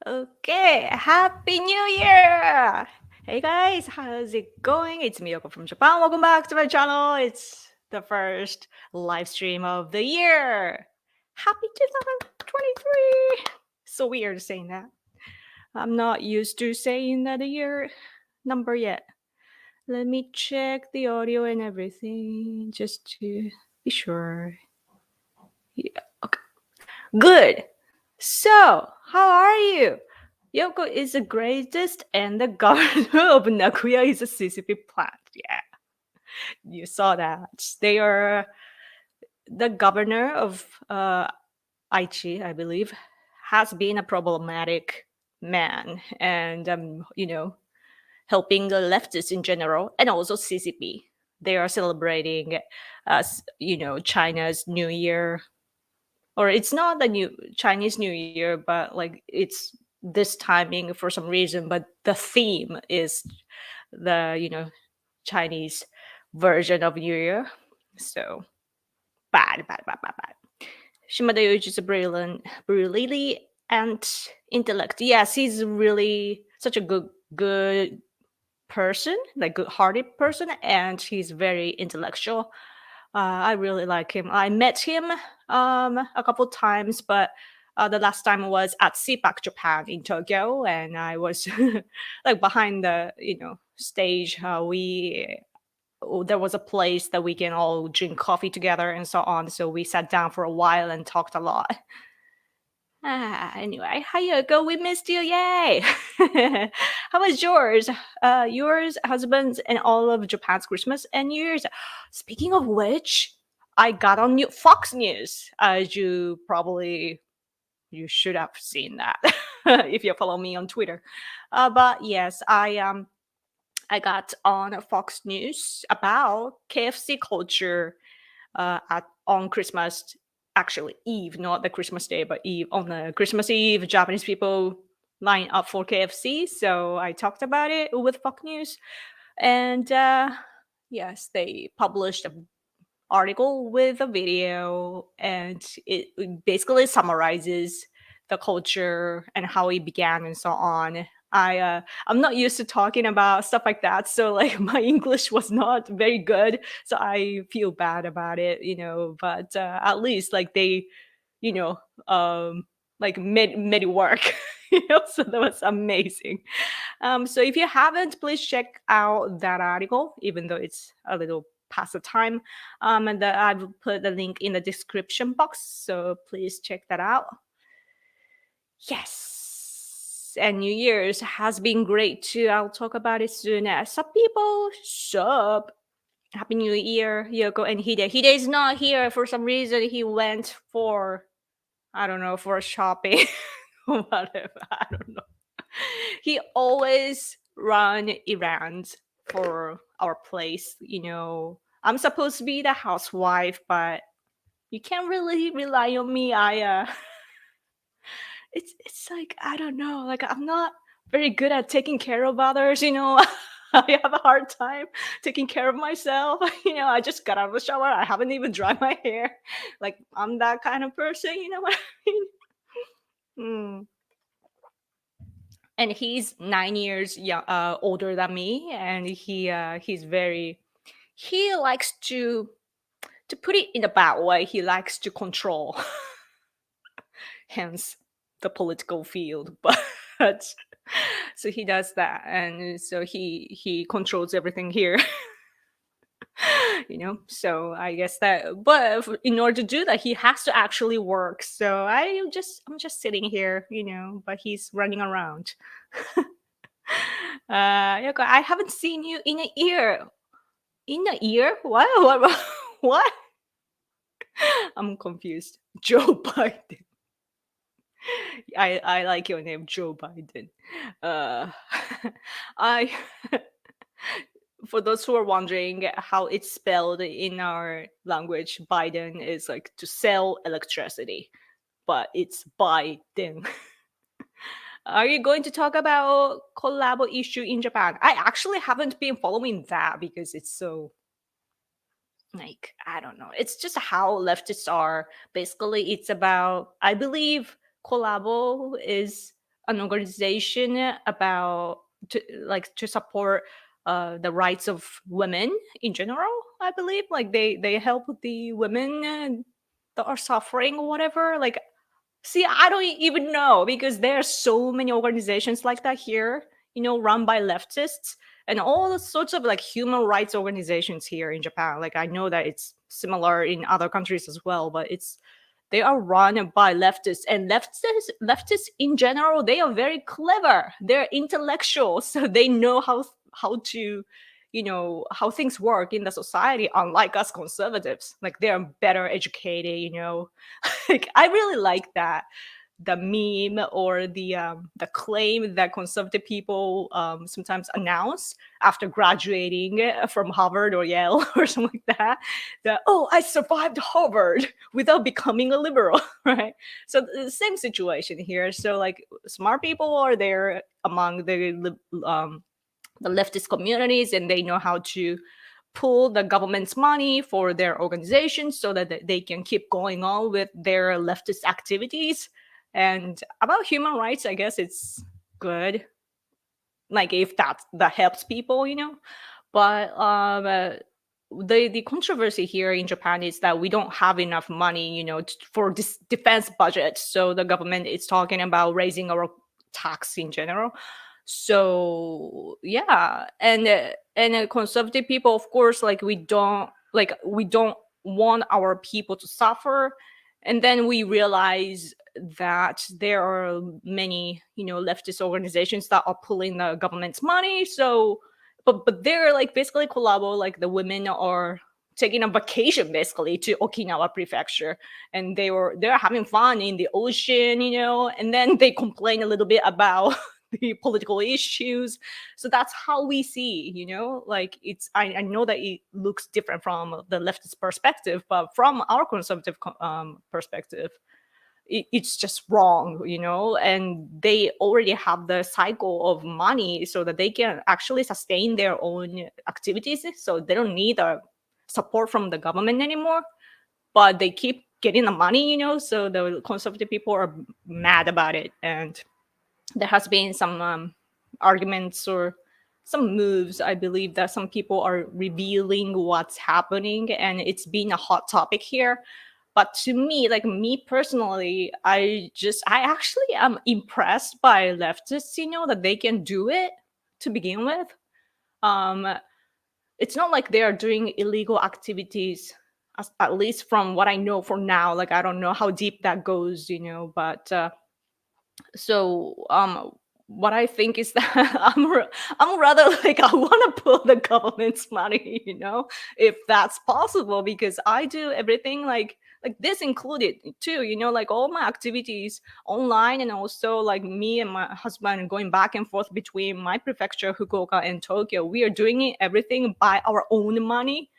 Okay, Happy New Year! Hey guys, how's it going? It's Miyoko from Japan. Welcome back to my channel. It's the first live stream of the year. Happy 2023! So weird saying that. I'm not used to saying that a year number yet. Let me check the audio and everything just to be sure. Yeah, okay. Good. So, how are you? Yoko is the greatest and the governor of Nagoya is a CCP plant. Yeah, you saw that. They are the governor of Aichi, I believe, has been a problematic man and, helping the leftists in general and also CCP. They are celebrating, China's New Year, or it's not the new Chinese New Year, but like it's this timing for some reason. But the theme is the Chinese version of New Year. So bad, bad, bad, bad, bad. Shimada Yuichi is a brilliant and intellect. Yes, he's really such a good person, like good-hearted person, and he's very intellectual. I really like him. I met him a couple times, but the last time was at CPAC Japan in Tokyo, and I was like behind the stage. There was a place that we can all drink coffee together and so on. So we sat down for a while and talked a lot. Anyway, hi Yoko, we missed you, yay! How was yours? Yours, husband's, and all of Japan's Christmas and New Year's. Speaking of which, I got on Fox News, as you should have seen that if you follow me on Twitter. But yes, I got on Fox News about KFC culture on Christmas, actually Eve, not the Christmas day, but Eve. On the Christmas Eve, Japanese people line up for KFC. So I talked about it with Fox News, and yes, they published an article with a video, and it basically summarizes the culture and how it began and so on. I'm not used to talking about stuff like that, so like my English was not very good, so I feel bad about it. But at least like they, you know, um, like made it work. So that was amazing. So if you haven't, please check out that article, even though it's a little past the time. And I will put the link in the description box, so please check that out. Yes. And New Year's has been great too. I'll talk about it soon. Some people, sup. Happy New Year, Yoko and Hide. Hide is not here for some reason. He went for, I don't know, for shopping. Whatever. I don't know. He always run errands for our place. I'm supposed to be the housewife, but you can't really rely on me. It's like, I don't know, like I'm not very good at taking care of others. I have a hard time taking care of myself. I just got out of the shower. I haven't even dried my hair. Like I'm that kind of person, you know what I mean? Mm. And he's 9 years older than me, and he likes to put it in a bad way, he likes to control. Hence the political field. But so he does that, and so he controls everything here. So I guess that, but in order to do that, he has to actually work. So I'm just sitting here, but he's running around. Yoko, I haven't seen you in a year. In a year? What? I'm confused. Joe Biden. I like your name, Joe Biden. Uh, I For those who are wondering how it's spelled in our language, Biden is like to sell electricity, but it's Biden. Are you going to talk about collabo issue in Japan? I actually haven't been following that because it's so, like, I don't know. It's just how leftists are. Basically, it's about, I believe collabo is an organization about to support the rights of women in general. I believe like they help the women that are suffering or whatever. Like, see, I don't even know because there are so many organizations like that here, run by leftists and all sorts of like human rights organizations here in Japan. Like, I know that it's similar in other countries as well, but they are run by leftists, and leftists in general, they are very clever. They're intellectual, so they know how to how things work in the society, unlike us conservatives. Like, they're better educated, like, I really like that, the meme or the claim that conservative people sometimes announce after graduating from Harvard or Yale or something like that. That, oh, I survived Harvard without becoming a liberal, right? So the same situation here. So like, smart people are there among the leftist communities, and they know how to pull the government's money for their organizations so that they can keep going on with their leftist activities. And about human rights, I guess it's good, like if that helps people, but the controversy here in Japan is that we don't have enough money, for this defense budget. So the government is talking about raising our tax in general. So yeah, and conservative people, of course, like we don't want our people to suffer. And then we realize that there are many, leftist organizations that are pulling the government's money. So but they're like basically collabo, like the women are taking a vacation basically to Okinawa prefecture, and they're having fun in the ocean, and then they complain a little bit about the political issues. So that's how we see, like I know that it looks different from the leftist perspective, but from our conservative perspective, it's just wrong, and they already have the cycle of money so that they can actually sustain their own activities. So they don't need a support from the government anymore, but they keep getting the money, so the conservative people are mad about it. And there has been some arguments or some moves, I believe, that some people are revealing what's happening, and it's been a hot topic here. But to me, like me personally, I actually am impressed by leftists, that they can do it to begin with. um it's not like they are doing illegal activities, at least from what I know for now. Like, I don't know how deep that goes, but so what I think is that I'm rather like, I want to pull the government's money, if that's possible, because I do everything like this included too, like all my activities online, and also like me and my husband going back and forth between my prefecture Fukuoka and Tokyo. We are doing it everything by our own money,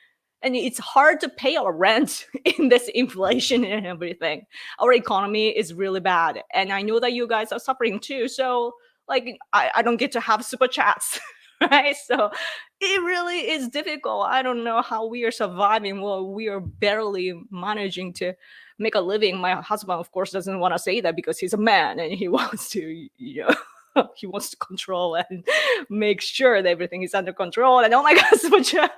and it's hard to pay our rent in this inflation and everything. Our economy is really bad, and I know that you guys are suffering too. So like, I don't get to have super chats, right? So it really is difficult. I don't know how we are surviving. Well, we are barely managing to make a living. My husband, of course, doesn't want to say that because he's a man and he wants to, he wants to control and make sure that everything is under control. And oh my god, super chat.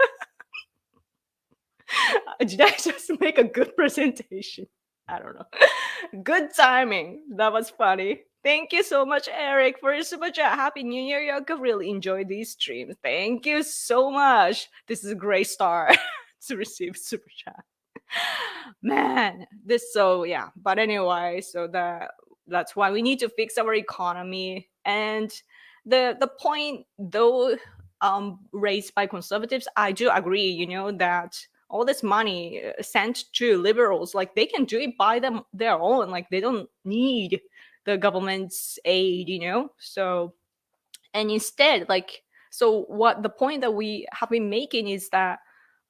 Did I just make a good presentation? I don't know. Good timing. That was funny. Thank you so much, Eric, for your super chat. Happy New Year. You could really enjoy these streams. Thank you so much. This is a great start to receive super chat. Man, this so yeah. But anyway, so that's why we need to fix our economy. And the point though raised by conservatives, I do agree, that all this money sent to liberals, like they can do it by their own. Like they don't need the government's aid, So, and instead, like, so what the point that we have been making is that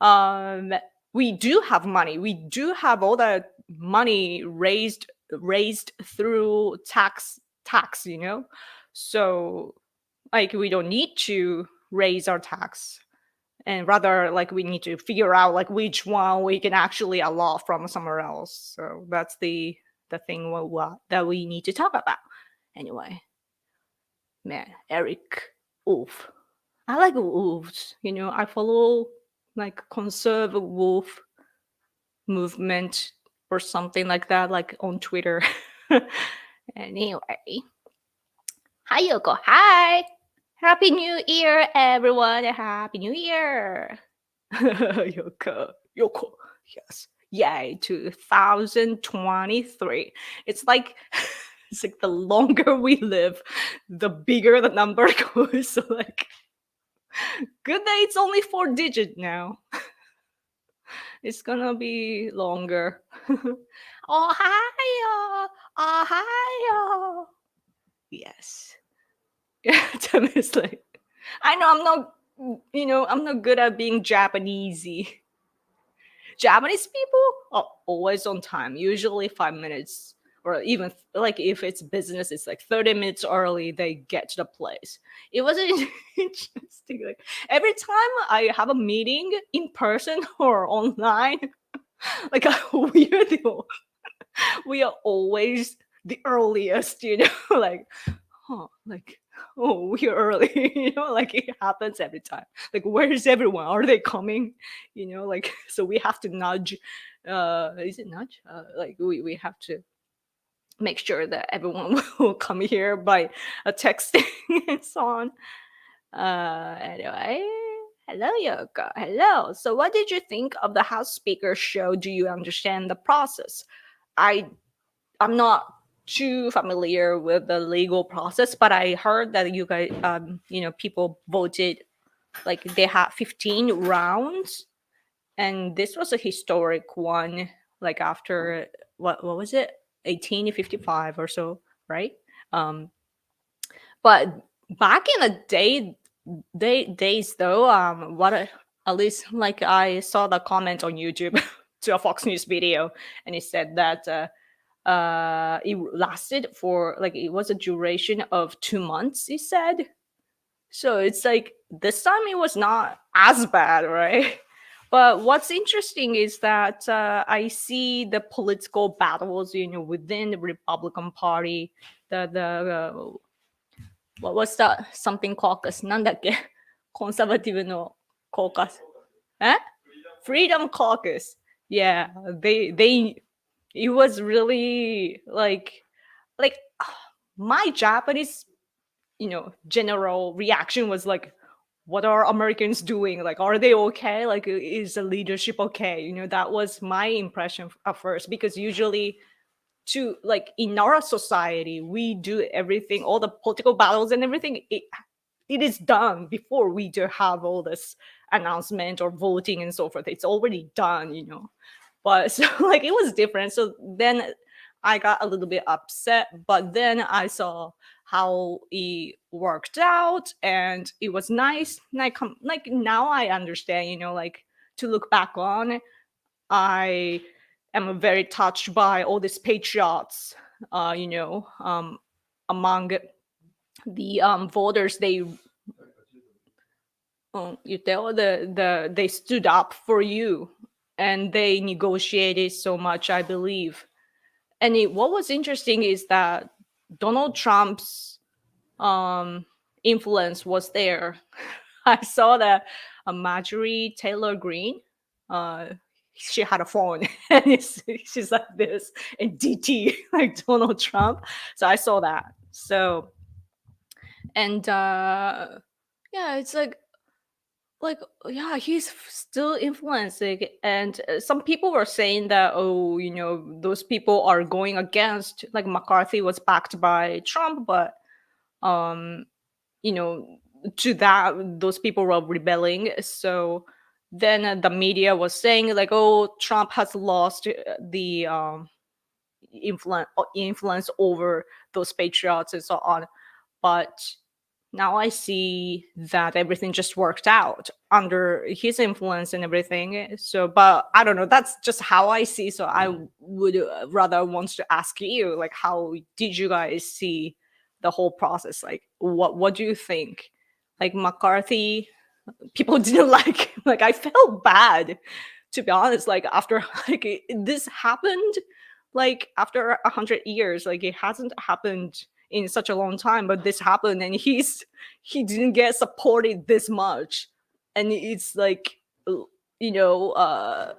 um we do have money. We do have all that money raised through tax, So like we don't need to raise our tax, and rather like we need to figure out like which one we can actually allot from somewhere else. So that's the thing that we need to talk about anyway. Man, Eric Wolf. I like wolves. I follow like conservative wolf movement or something like that, like on Twitter. Anyway, hi Yoko. Hi. Happy New Year, everyone. Happy New Year. Yoko. Yes. Yay, 2023. It's like it's like the longer we live, the bigger the number goes. So like good that it's only 4 digit now. It's gonna be longer. Ohio, Ohio. Yes. Yeah, Tim is like, I know I'm not, I'm not good at being Japanesey. Japanese people are always on time, usually 5 minutes, or even like if it's business, it's like 30 minutes early. They get to the place. It was interesting. Like every time I have a meeting in person or online, like we are always the earliest. Like like we're early. Like it happens every time. Like where's everyone? Are they coming? Like so we have to nudge. Is it nudge? Like we have to make sure that everyone will come here by texting and so on. Anyway, hello Yoko. Hello. So what did you think of the House Speaker show? Do you understand the process? I'm not too familiar with the legal process, but I heard that you guys, people voted like they had 15 rounds, and this was a historic one. Like after what was it, 1855 or so, right? Um, but back in the days though, at least like I saw the comment on YouTube to a Fox News video, and it said that. It lasted for like it was a duration of 2 months, he said. So it's like this time it was not as bad, right? But what's interesting is that I see the political battles, within the Republican Party. The what was that something caucus? なんだっけ? Conservative no caucus. Eh? Freedom Caucus. Yeah, they it was really like my Japanese general reaction was like, what are Americans doing? Like, are they okay? Like, is the leadership okay? That was my impression at first, because usually to like in our society we do everything, all the political battles and everything, it is done before we do have all this announcement or voting and so forth. It's already done. But so like it was different. So then I got a little bit upset, but then I saw how it worked out and it was nice. Like now I understand, like to look back on, I am very touched by all these patriots, among the voters. You tell they stood up for you and they negotiated so much, I believe. And what was interesting is that Donald Trump's influence was there. I saw that Marjorie Taylor Greene, she had a phone and she's like this and DT like Donald Trump. So I saw that. So and yeah, it's like yeah, he's still influencing. And some people were saying that, oh, those people are going against, like McCarthy was backed by Trump, but um you know to that those people were rebelling. So then the media was saying like, oh, Trump has lost the influence over those patriots and so on. But now I see that everything just worked out under his influence and everything. So, but I don't know. That's just how I see. So I would rather want to ask you, like, how did you guys see the whole process? Like, what do you think? Like McCarthy, people didn't like him. Like I felt bad, to be honest. Like after this happened, like after 100 years, like it hasn't happened in such a long time, but this happened, and he didn't get supported this much, and it's like, you know,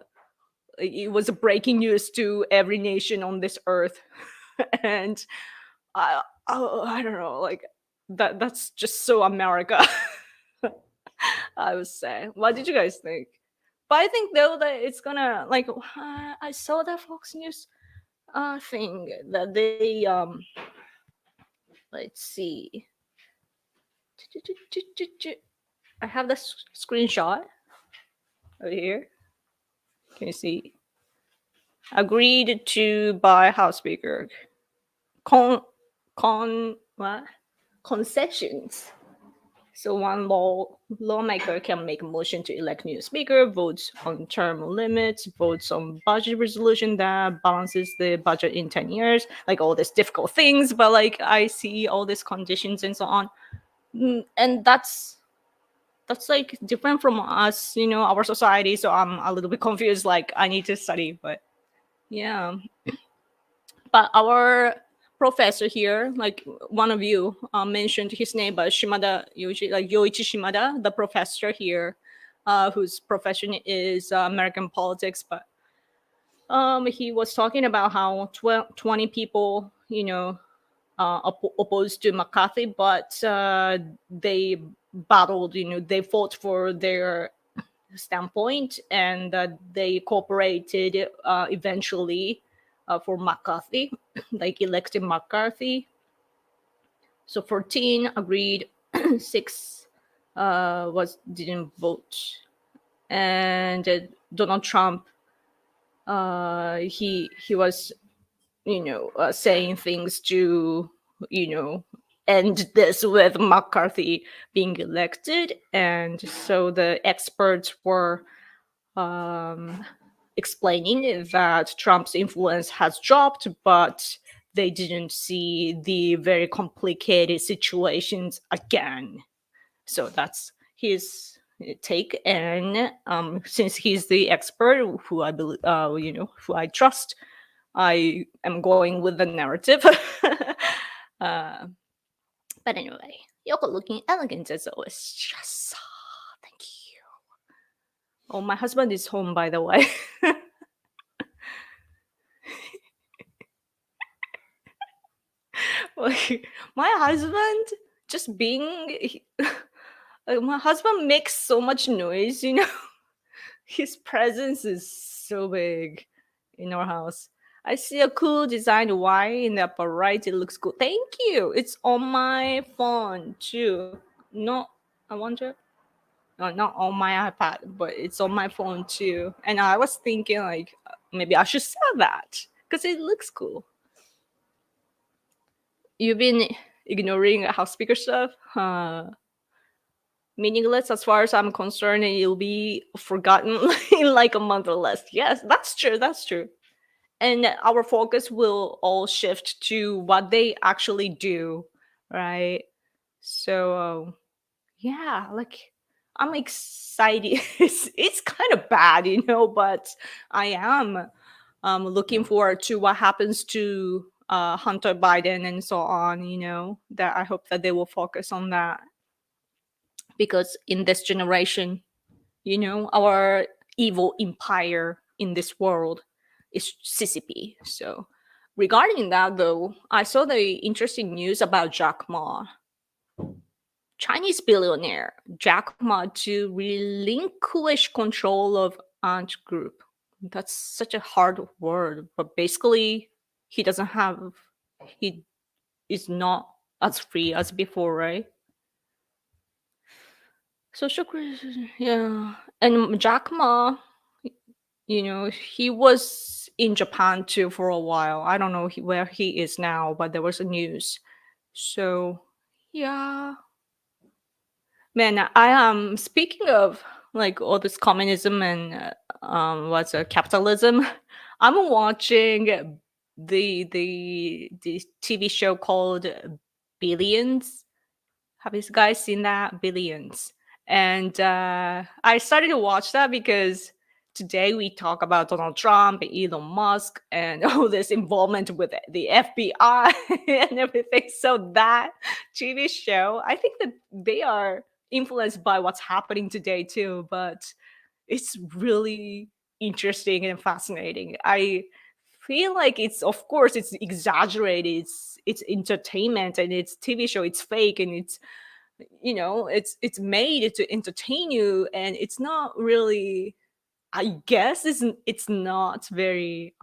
it was a breaking news to every nation on this earth. And I don't know, like that's just so America. I would say. What did you guys think? But I think though that it's gonna like, I saw that Fox News thing that they let's see. I have the screenshot over here. Can you see? Agreed to by House Speaker. What? Concessions. So one lawmaker can make a motion to elect new speaker, votes on term limits, votes on budget resolution that balances the budget in 10 years, like all these difficult things. But like I see all these conditions and so on. And that's like different from us, our society. So I'm a little bit confused. Like I need to study, but yeah. But our professor here, like one of you mentioned his name, but Shimada Yoichi, like Yoichi Shimada, the professor here, whose profession is American politics, but he was talking about how 20 people, opposed to McCarthy, but they battled, they fought for their standpoint, and they cooperated eventually for McCarthy, like elected McCarthy. So 14 agreed, six was didn't vote, and Donald Trump, he was saying things to end this with McCarthy being elected, and so the experts were um, explaining that Trump's influence has dropped, but they didn't see the very complicated situations again. So that's his take, and since he's the expert who I believe, who I trust, I am going with the narrative. uh, but anyway, Yoko looking elegant as always. Yes, thank you. Oh, my husband is home, by the way. Like, my husband just my husband makes so much noise, His presence is so big in our house. I see a cool designed Y in the upper right. It looks cool. Thank you. It's on my phone too. No, I wonder. No, not on my iPad, but it's on my phone too. And I was thinking like maybe I should sell that because it looks cool. You've been ignoring house speaker stuff. Meaningless as far as I'm concerned, and it'll be forgotten in like a month or less. Yes, that's true. That's true. And our focus will all shift to what they actually do, right? So yeah, like I'm excited. It's kind of bad, but I am looking forward to what happens to Hunter Biden and so on. That I hope that they will focus on that, because in this generation, our evil empire in this world is CCP. So regarding that though, I saw the interesting news about Jack Ma, Chinese billionaire Jack Ma, to relinquish control of Ant Group. That's such a hard word, but basically he is not as free as before, right? Social criticism, yeah. And Jack Ma, he was in Japan too for a while. I don't know where he is now, but there was a news. So, yeah. Man, I am speaking of like all this communism and what's capitalism. I'm watching the TV show called Billions. Have you guys seen that? Billions. And I started to watch that because today we talk about Donald Trump, Elon Musk, and all this involvement with the FBI and everything. So that TV show, I think that they are influenced by what's happening today too, but it's really interesting and fascinating. I feel like it's, of course, it's exaggerated. It's entertainment and it's TV show. It's fake and it's, it's made to entertain you, and it's not really, I guess it's not very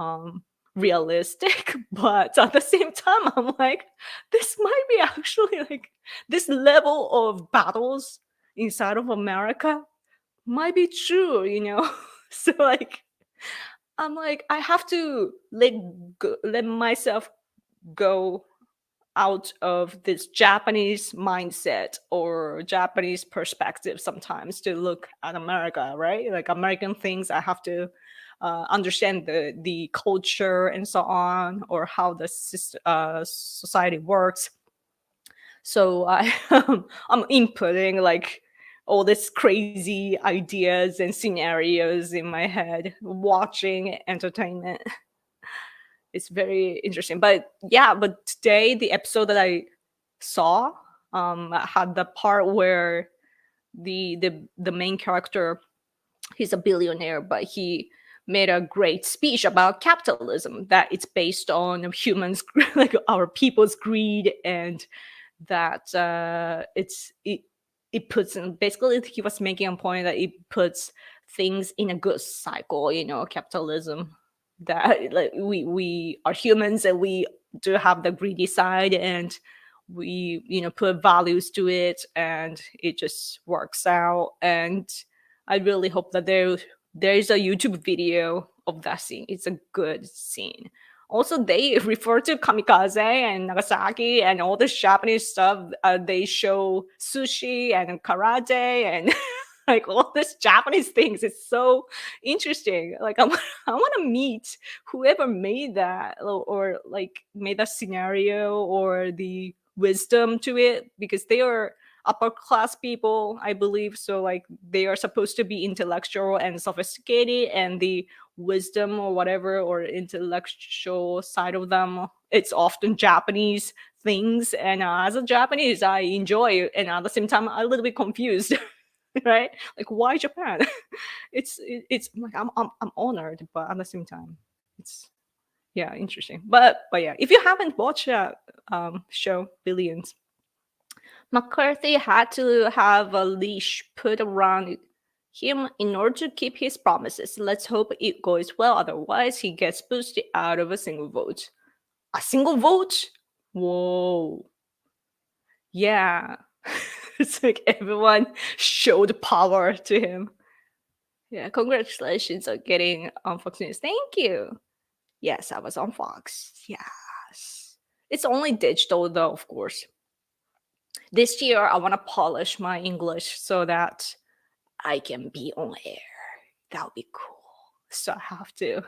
realistic, but at the same time I'm like, this might be actually like, this level of battles inside of America might be true. So like, I'm like, I have to let myself go out of this Japanese mindset or Japanese perspective sometimes to look at America, right? Like American things, I have to understand the culture and so on, or how the society works. So I'm inputting like all this crazy ideas and scenarios in my head, watching entertainment. It's very interesting. But yeah, but today the episode that I saw had the part where the main character, he's a billionaire, but he made a great speech about capitalism, that it's based on humans like our people's greed, and that it puts in, basically he was making a point that it puts things in a good cycle, capitalism, that like we are humans and we do have the greedy side, and we put values to it and it just works out. And I really hope that there's a YouTube video of that scene. It's a good scene. Also, they refer to kamikaze and Nagasaki and all this Japanese stuff. They show sushi and karate and like all this Japanese things. It's so interesting. Like I want to meet whoever made that, or like made that scenario, or the wisdom to it, because they are upper class people, I believe. So like they are supposed to be intellectual and sophisticated, and the wisdom or whatever, or intellectual side of them, it's often Japanese things. And as a Japanese, I enjoy it, and at the same time I'm a little bit confused. Right, like why Japan? It's like I'm honored, but at the same time it's, yeah, interesting. But yeah, if you haven't watched that show Billions, McCarthy had to have a leash put around him in order to keep his promises. Let's hope it goes well, otherwise he gets boosted out of a single vote. A single vote? Whoa. Yeah. It's like everyone showed power to him. Yeah, congratulations on getting on Fox News. Thank you. Yes, I was on Fox. Yes. It's only digital though, of course. This year I want to polish my English so that I can be on air. That would be cool. So I have to.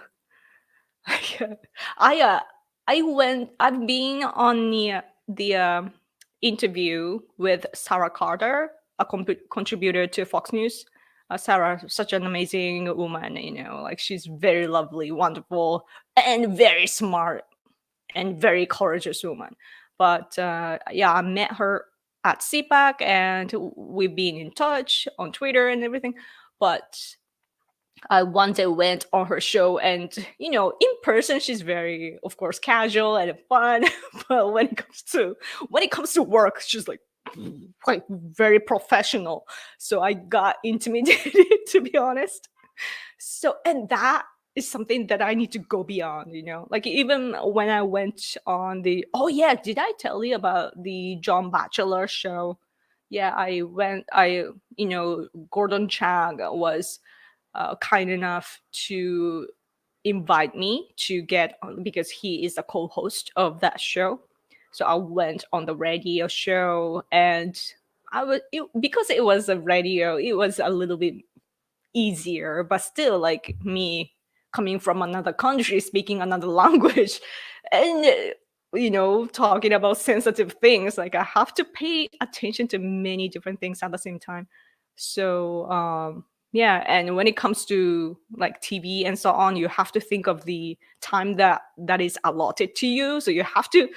I I've been on the interview with Sarah Carter, a contributor to Fox News. Sarah, such an amazing woman, like she's very lovely, wonderful, and very smart, and very courageous woman. But yeah, I met her at CPAC, and we've been in touch on Twitter and everything. But I one day went on her show, and in person she's very, of course, casual and fun. But when it comes to work, she's like very professional. So I got intimidated, to be honest. So, and that is something that I need to go beyond. Like even when I went on oh yeah, did I tell you about the John Batchelor show? Yeah, Gordon Chang was kind enough to invite me to get on, because he is a co-host of that show. So I went on the radio show, and because it was a radio, it was a little bit easier, but still, like me coming from another country, speaking another language, and talking about sensitive things, like I have to pay attention to many different things at the same time. So Yeah, and when it comes to like TV and so on, you have to think of the time that is allotted to you. So you have to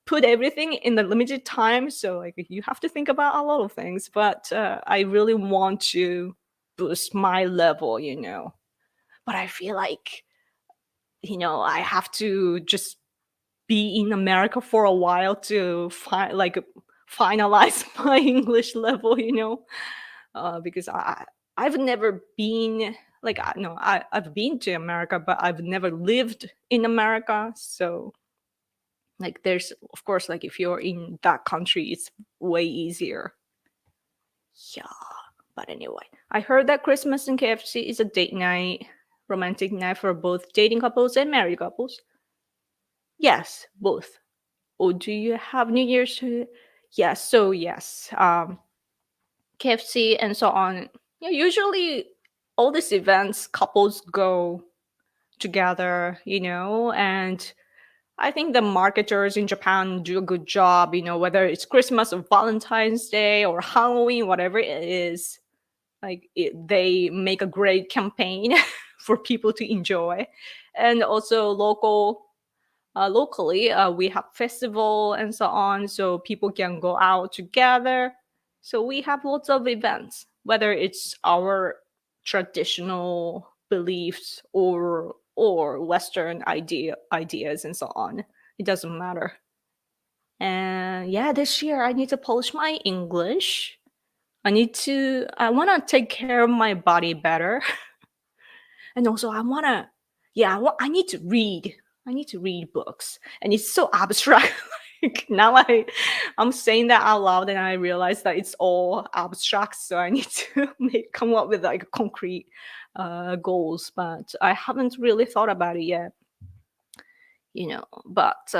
put everything in the limited time. So like you have to think about a lot of things. But I really want to boost my level, But I feel like I have to just be in America for a while to finalize my English level, because I've never been like I no I've been to America, but I've never lived in America. So like there's of course like if you're in that country, it's way easier. Yeah, but anyway, I heard that Christmas in KFC is a date night, romantic night for both dating couples and married couples. Yes, both. Or do you have New Year's? Yes, so yes. KFC and so on. Yeah, usually all these events, couples go together, and I think the marketers in Japan do a good job, whether it's Christmas or Valentine's Day or Halloween, whatever it is. They make a great campaign for people to enjoy. And also locally we have festival and so on, so people can go out together. So we have lots of events, whether it's our traditional beliefs or western ideas and so on. It doesn't matter. And yeah, this year I need to polish my English. I want to take care of my body better. And also I want to yeah I need to read. I need to read books, and it's so abstract. Like now I'm saying that out loud, and I realize that it's all abstract, so I need to come up with like concrete goals, but I haven't really thought about it yet. But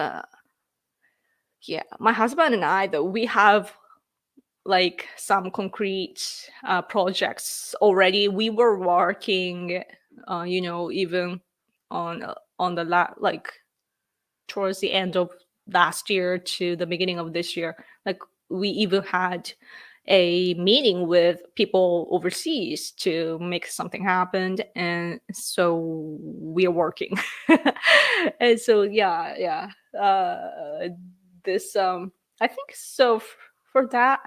yeah, my husband and I, though, we have like some concrete projects already. We were working, even on the like towards the end of last year to the beginning of this year. Like we even had a meeting with people overseas to make something happen, and so we are working. And so yeah, this I think so for that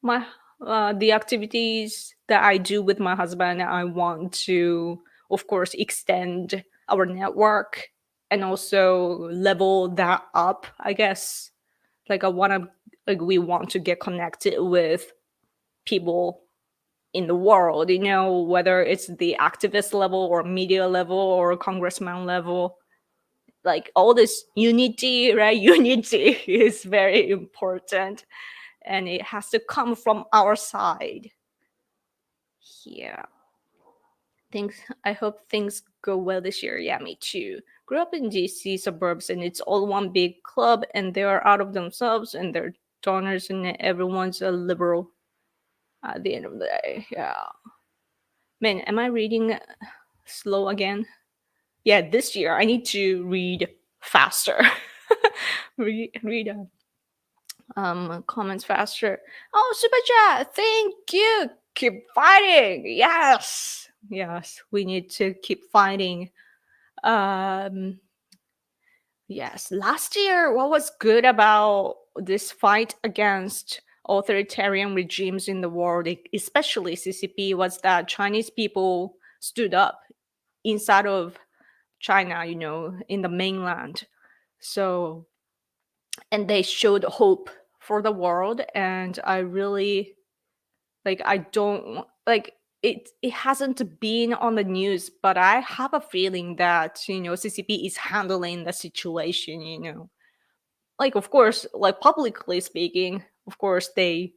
my the activities that I do with my husband, I want to, of course, extend our network and also level that up, I guess. Like we want to get connected with people in the world, whether it's the activist level or media level or congressman level. Like all this unity, right? Unity is very important, and it has to come from our side. Yeah. Things I hope things go well this year. Yeah, me too. Grew up in DC suburbs, and it's all one big club, and they are out of themselves and they're donors, and everyone's a liberal at the end of the day. Yeah. Man, am I reading slow again? Yeah, this year I need to read faster. read comments faster. Oh, super chat! Thank you. Keep fighting. Yes. We need to keep fighting. Um, yes. Last year, what was good about this fight against authoritarian regimes in the world, especially CCP, was that Chinese people stood up inside of China, in the mainland. So and they showed hope for the world, and I really I don't like it hasn't been on the news, but I have a feeling that CCP is handling the situation. Like of course, like publicly speaking, of course they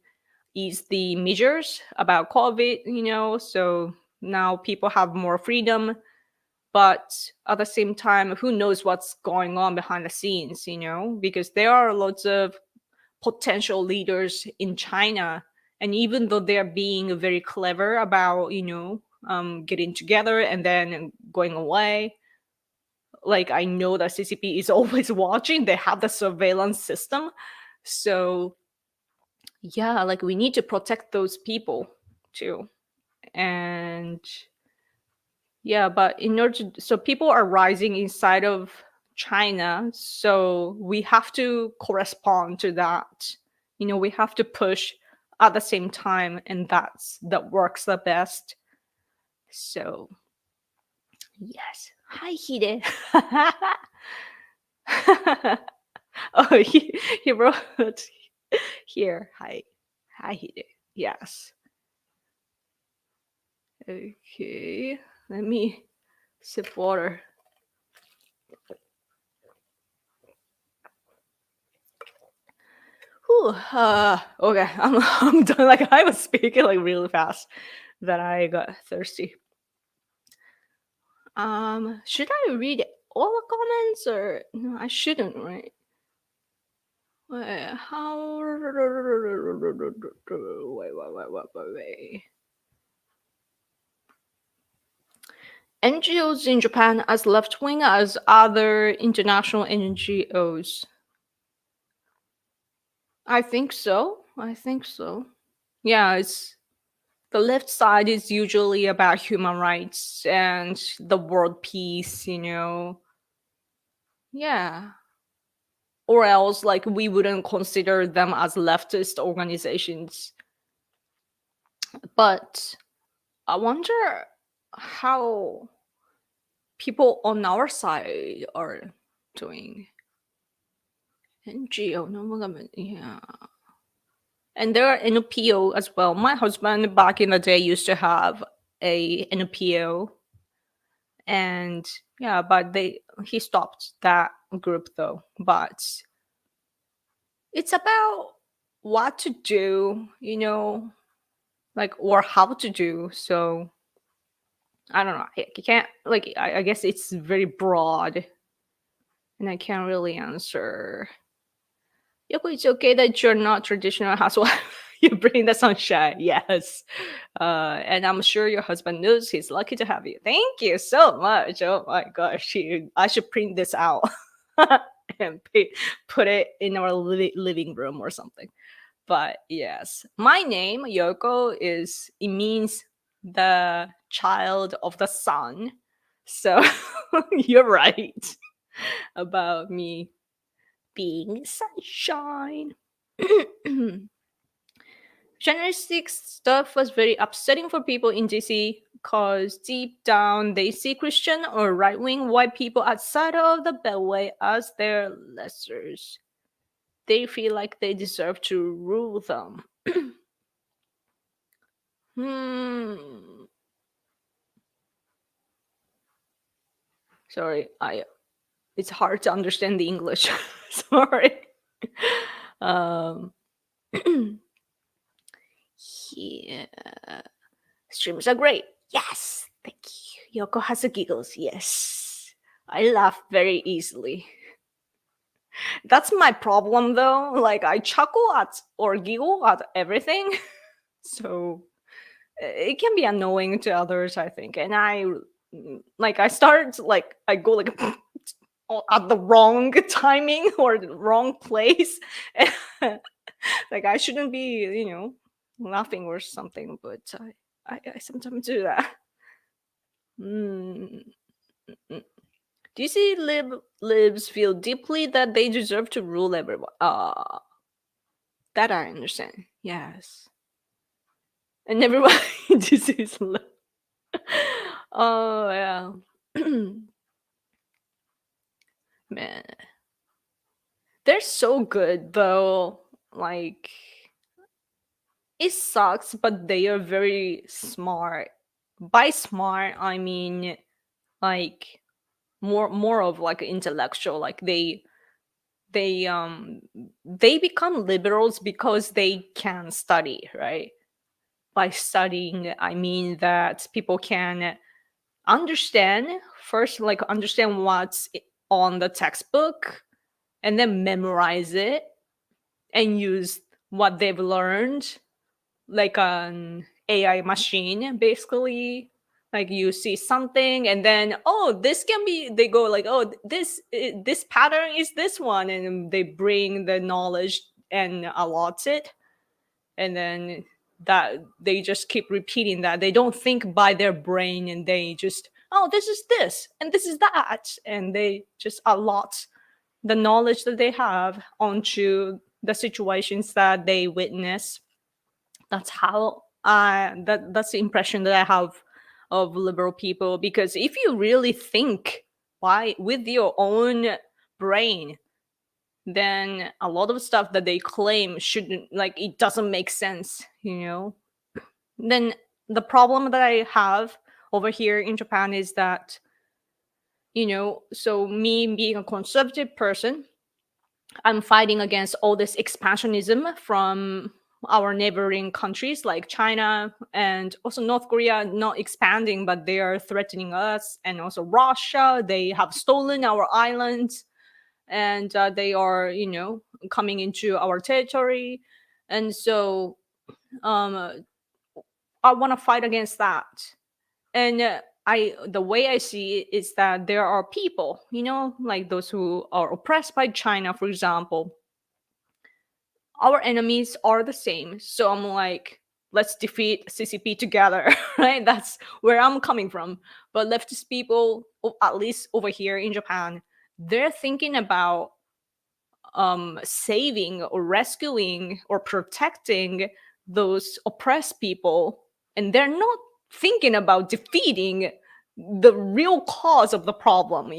ease the measures about COVID, so now people have more freedom. But at the same time, who knows what's going on behind the scenes, because there are lots of potential leaders in China. And even though they're being very clever about, getting together and then going away, like I know that CCP is always watching. They have the surveillance system. So yeah, like we need to protect those people too. And yeah, but in order to, so people are rising inside of China, so we have to correspond to that. We have to push at the same time, and that works the best. So yes. Hi, Hide. Oh, he wrote here. Hi. Hi, Hide. Yes. Okay. Let me sip water. Whew, okay, I'm done. Like I was speaking like really fast, that I got thirsty. Should I read all the comments or no? I shouldn't, right? Wait, how? Wait. NGOs in Japan as left wing as other international NGOs. I think so. I think so. Yeah, it's the left side is usually about human rights and the world peace. Yeah. Or else, like, we wouldn't consider them as leftist organizations. But I wonder how people on our side are doing. NGO, no government, yeah. And there are NPO as well. My husband back in the day used to have a NPO, and yeah, but he stopped that group though. But it's about what to do, like, or how to do. So I don't know. I can't, like, I guess it's very broad, and I can't really answer. Yoko, it's okay that you're not traditional housewife. You bring the sunshine, yes. And I'm sure your husband knows he's lucky to have you. Thank you so much. Oh my gosh, I should print this out and put it in our living room or something. But yes, my name Yoko it means the child of the sun. So you're right about me being sunshine. Journalistic stuff was very upsetting for people in DC because deep down they see Christian or right wing white people outside of the Beltway as their lessers. They feel like they deserve to rule them. Hmm. Sorry, it's hard to understand the English. Sorry. Um. Yeah. Streams are great. Yes. Thank you. Yoko has the giggles. Yes. I laugh very easily. That's my problem though. Like I chuckle at or giggle at everything. So it can be annoying to others, I think. And I start like I go like at the wrong timing or the wrong place. Like I shouldn't be, laughing or something, but I sometimes do that. Mm. Do you see libs feel deeply that they deserve to rule everyone? That I understand. Yes. And everybody disease lib. Oh yeah. Man. They're so good though. Like it sucks, but they are very smart. By smart, I mean like more of like intellectual. Like they they become liberals because they can study, right? By studying, I mean that people can understand first, like understand what's on the textbook, and then memorize it and use what they've learned like an AI machine, basically. Like you see something, and then this can be. They go like, this pattern is this one, and they bring the knowledge and allot it, and then that they just keep repeating that. They don't think by their brain, and they just, oh, this is this and this is that, and they just allot the knowledge that they have onto the situations that they witness. That's how that's the impression that I have of liberal people. Because if you really think by with your own brain, then a lot of stuff that they claim shouldn't, like, it doesn't make sense, then the problem that I have over here in Japan is that, so me being a conservative person, I'm fighting against all this expansionism from our neighboring countries like China and also North Korea, not expanding, but they are threatening us. And also Russia, they have stolen our islands, and they are, coming into our territory. And so um, I want to fight against that. And the way I see it is that there are people, like those who are oppressed by China, for example. Our enemies are the same. So I'm like, let's defeat CCP together, right? That's where I'm coming from. But leftist people, at least over here in Japan, they're thinking about saving or rescuing or protecting those oppressed people, and they're not thinking about defeating the real cause of the problem.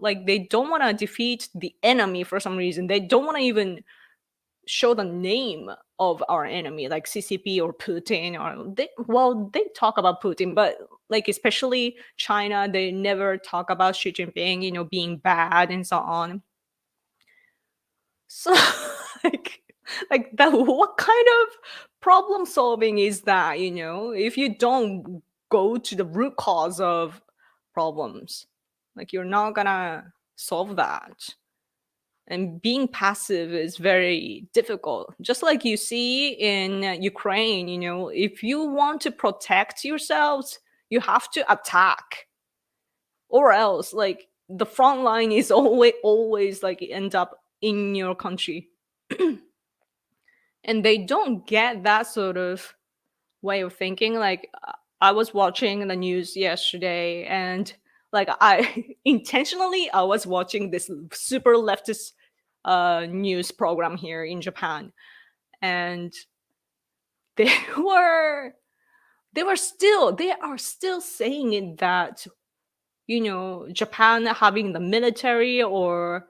Like, they don't want to defeat the enemy. For some reason, they don't want to even show the name of our enemy, like CCP or Putin. Or they talk about Putin, but like especially China, they never talk about Xi Jinping, being bad and so on. So like like that, what kind of problem solving is that, if you don't go to the root cause of problems, like you're not gonna solve that. And being passive is very difficult. Just like you see in Ukraine, if you want to protect yourselves, you have to attack, or else like the front line is always like end up in your country. And they don't get that sort of way of thinking. Like, I was watching the news yesterday, and like I intentionally I was watching this super leftist news program here in Japan, and they were they are still saying it, that Japan having the military, or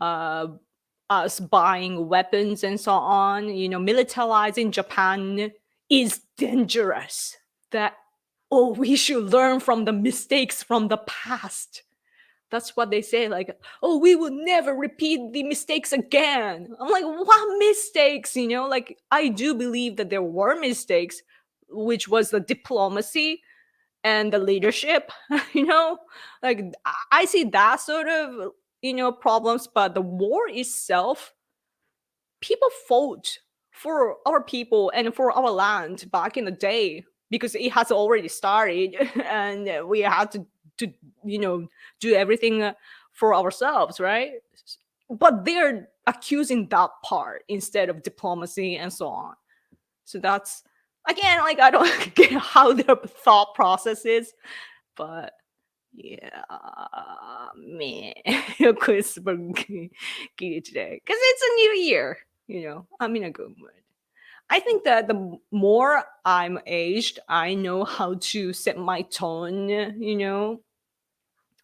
uh, us buying weapons and so on, militarizing Japan is dangerous. That, oh, we should learn from the mistakes from the past. That's what they say. Like, oh, we will never repeat the mistakes again. I'm like, what mistakes? Like, I do believe that there were mistakes, which was the diplomacy and the leadership. you know like, I see that sort of problems. But the war itself, people fought for our people and for our land back in the day, because it has already started. And we had to you know do everything for ourselves, right? But they're accusing that part instead of diplomacy and so on. So that's, again, like, I don't get how their thought process is. But yeah, man, quiz today because it's a new year. I'm in a good mood. I think that the more I'm aged, I know how to set my tone.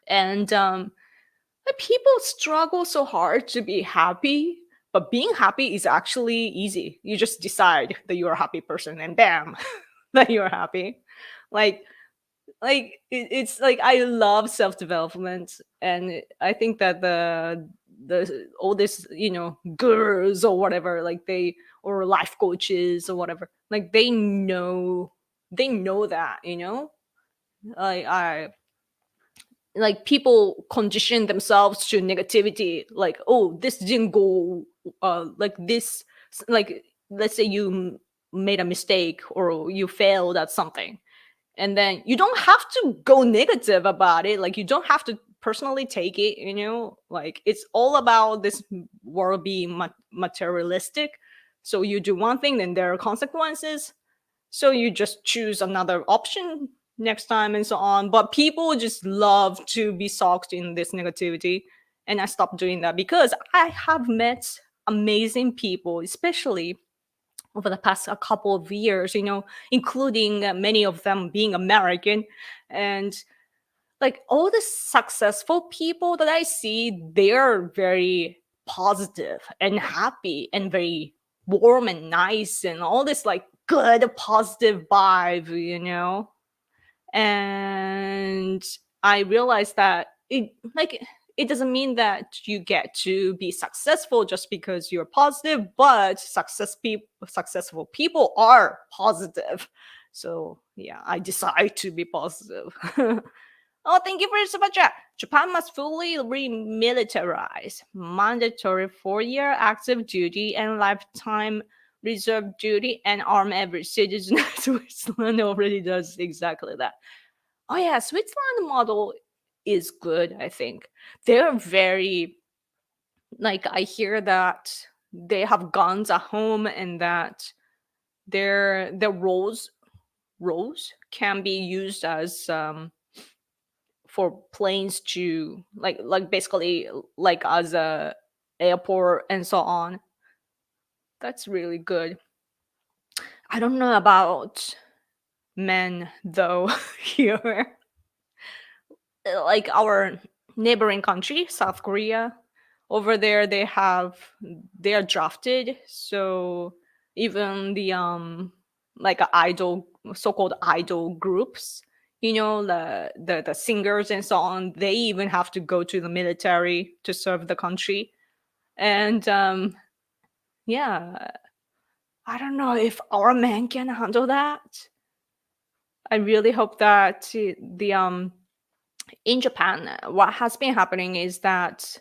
And like, people struggle so hard to be happy, but being happy is actually easy. You just decide that you're a happy person, and bam, that you're happy. Like, it's like, I love self development, and I think that the all this gurus or whatever, like, they, or life coaches or whatever, like, they know that, like, I like, people condition themselves to negativity, like, oh, this didn't go like this. Like, let's say you made a mistake, or you failed at something, and then you don't have to go negative about it. Like, you don't have to personally take it, like, it's all about this world being materialistic. So you do one thing, then there are consequences. So you just choose another option next time and so on. But people just love to be soaked in this negativity. And I stopped doing that because I have met amazing people, especially over the past a couple of years, including many of them being American. And like all the successful people that I see, they're very positive and happy and very warm and nice and all this like good positive vibe. And I realized that it doesn't mean that you get to be successful just because you're positive, but successful people are positive. So yeah, I decide to be positive. Oh, thank you for your super chat. Japan must fully remilitarize. Mandatory 4-year active duty and lifetime reserve duty and arm every citizen. Switzerland already does exactly that. Oh yeah, Switzerland model is good, I think. They're very like I hear that they have guns at home and that their roles can be used as for planes to like basically like as a airport and so on. That's really good. I don't know about men though here. Like our neighboring country, South Korea, over there they are drafted. So even the like a idol so-called idol groups, the singers and so on, they even have to go to the military to serve the country. And yeah, I don't know if our men can handle that. I really hope that the in Japan, what has been happening is that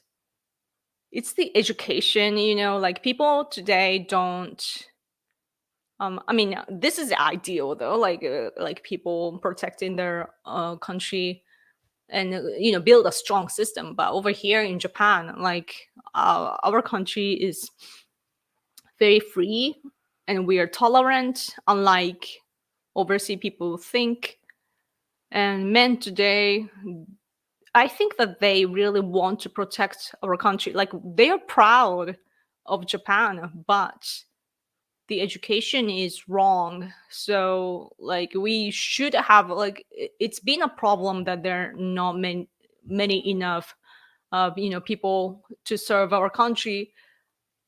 it's the education, like people today don't I mean, this is ideal though, like people protecting their country and build a strong system. But over here in Japan, like our country is very free and we are tolerant, unlike overseas people think. And men today, I think that they really want to protect our country. Like they are proud of Japan, but the education is wrong. So like we should have like it's been a problem that there are not many enough people to serve our country.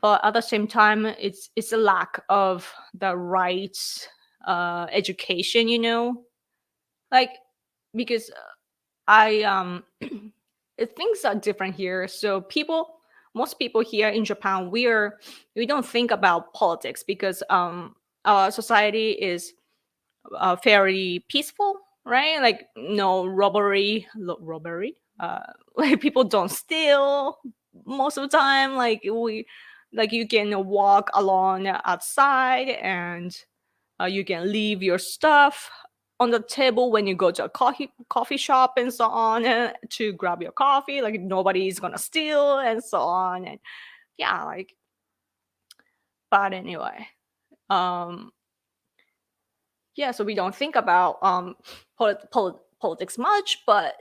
But at the same time, it's a lack of the right education. Like because I things are different here. So most people here in Japan, we don't think about politics because our society is fairly peaceful, right? Like no robbery. Like people don't steal most of the time. Like you can walk along outside and you can leave your stuff on the table when you go to a coffee shop and so on to grab your coffee. Like nobody's gonna steal and so on. And yeah, like but anyway, um, yeah. So we don't think about politics much, but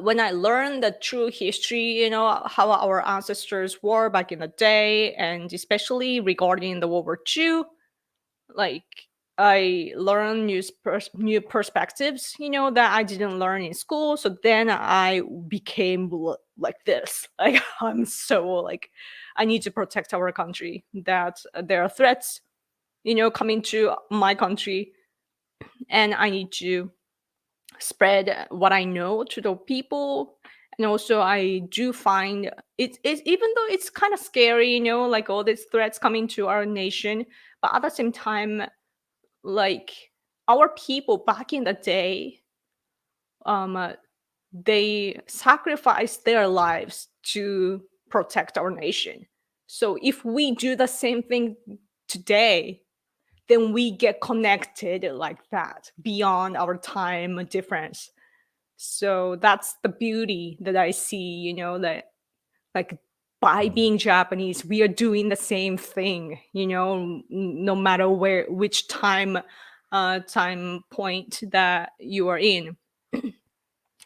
when I learned the true history, how our ancestors were back in the day, and especially regarding the World War II, like I learned new perspectives, that I didn't learn in school. So then I became like this. Like I'm so like I need to protect our country. That there are threats, coming to my country, and I need to spread what I know to the people. And also, I do find even though it's kind of scary, like all these threats coming to our nation, but at the same time, like our people back in the day uh, they sacrificed their lives to protect our nation. So if we do the same thing today, then we get connected like that beyond our time difference. So that's the beauty that I see, that like by being Japanese, we are doing the same thing, no matter which time time point that you are in,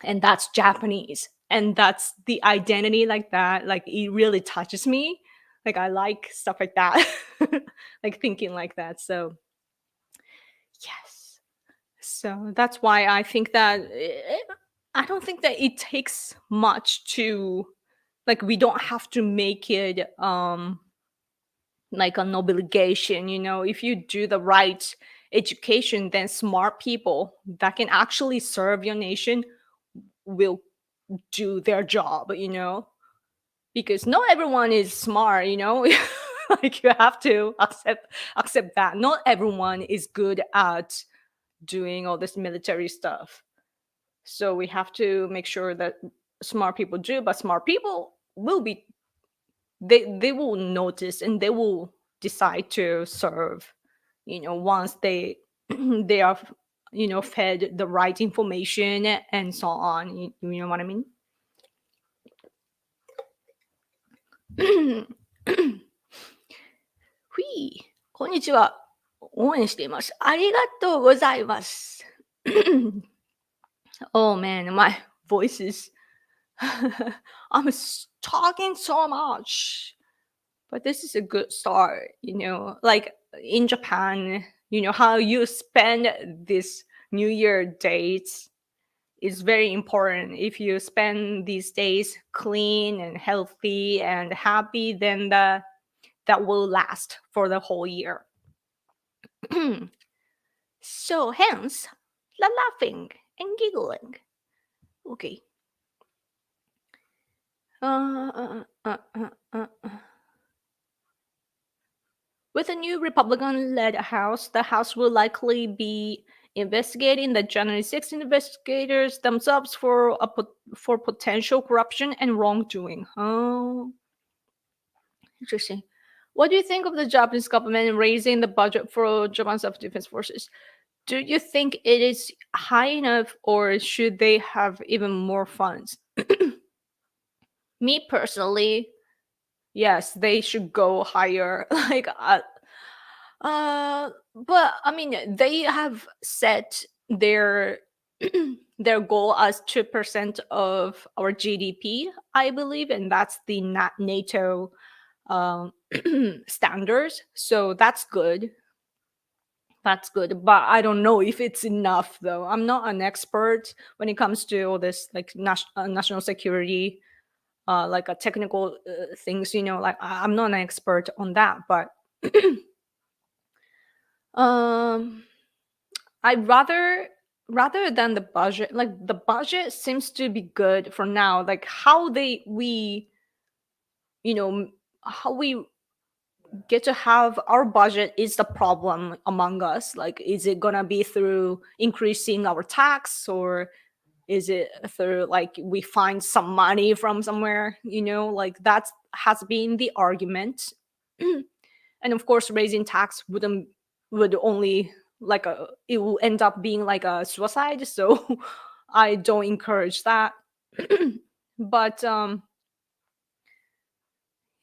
and that's Japanese, and that's the identity like that. Like it really touches me. Like I like stuff like that, like thinking like that. So yes, so that's why I think that I don't think that it takes much to, like, we don't have to make it like an obligation. If you do the right education, then smart people that can actually serve your nation will do their job, because not everyone is smart. Like you have to accept that not everyone is good at doing all this military stuff. So we have to make sure that smart people do, but smart people will be, they will notice and they will decide to serve, once they they are fed the right information and so on. You know what I mean? ふい、こんにちは。応援しています。ありがとうございます。Oh man, my voice is. I'm talking so much. But this is a good start, like in Japan, how you spend this New Year dates is very important. If you spend these days clean and healthy and happy, then that will last for the whole year. So hence the laughing and giggling. Okay. With a new Republican-led House, the House will likely be investigating the January 6 investigators themselves for potential corruption and wrongdoing. Oh, interesting. What do you think of the Japanese government raising the budget for Japan's self-defense forces? Do you think it is high enough, or should they have even more funds? Me personally, yes, they should go higher. But I mean, they have set their their goal as 2% of our GDP, I believe, and that's the NATO um, standards. So that's good. That's good, but I don't know if it's enough, though. I'm not an expert when it comes to all this, like national security, like a technical things. Like I'm not an expert on that, but um I rather than the budget, like the budget seems to be good for now. Like how they we you know m- how we get to have our budget is the problem among us. Like, is it gonna be through increasing our tax, or is it through like we find some money from somewhere? Like that has been the argument. And of course raising tax would only, like it will end up being like a suicide, so I don't encourage that. But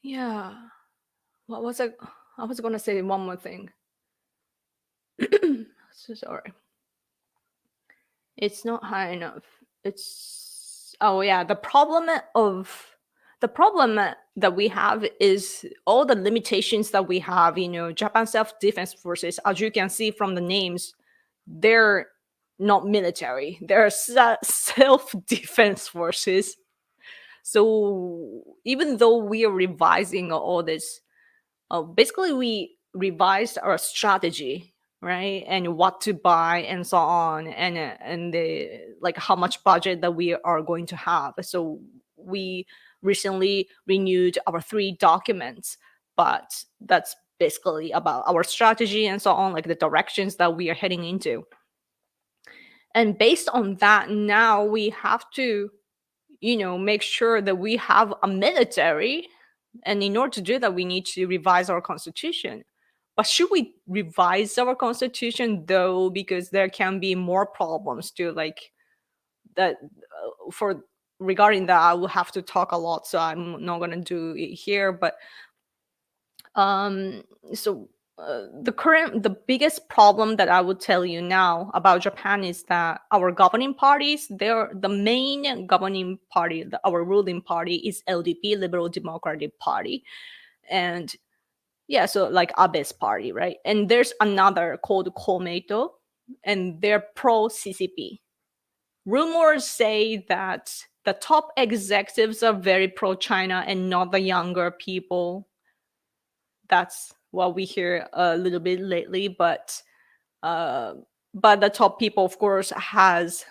yeah, what was I was gonna say one more thing. So sorry. It's not high enough. It's Oh yeah, the problem that we have is all the limitations that we have. Japan self-defense forces, as you can see from the names, they're not military. They're self-defense forces. So even though we are revising all this, basically we revised our strategy, right, and what to buy and so on, and the, like, how much budget that we are going to have. So we recently renewed our 3 documents, but that's basically about our strategy and so on, like the directions that we are heading into. And based on that, now we have to make sure that we have a military. And in order to do that, we need to revise our constitution. But should we revise our constitution, though? Because there can be more problems too, like that. For regarding that, I will have to talk a lot, so I'm not gonna do it here. But um, so the biggest problem that I would tell you now about Japan is that our governing parties, they're the main governing party, our ruling party is LDP, Liberal Democratic Party, and yeah, so like Abe's party, right? And there's another called commentator, and they're pro CCP. Rumors say that the top executives are very pro China and not the younger people. That's what we hear a little bit lately, uh, but the top people, of course, has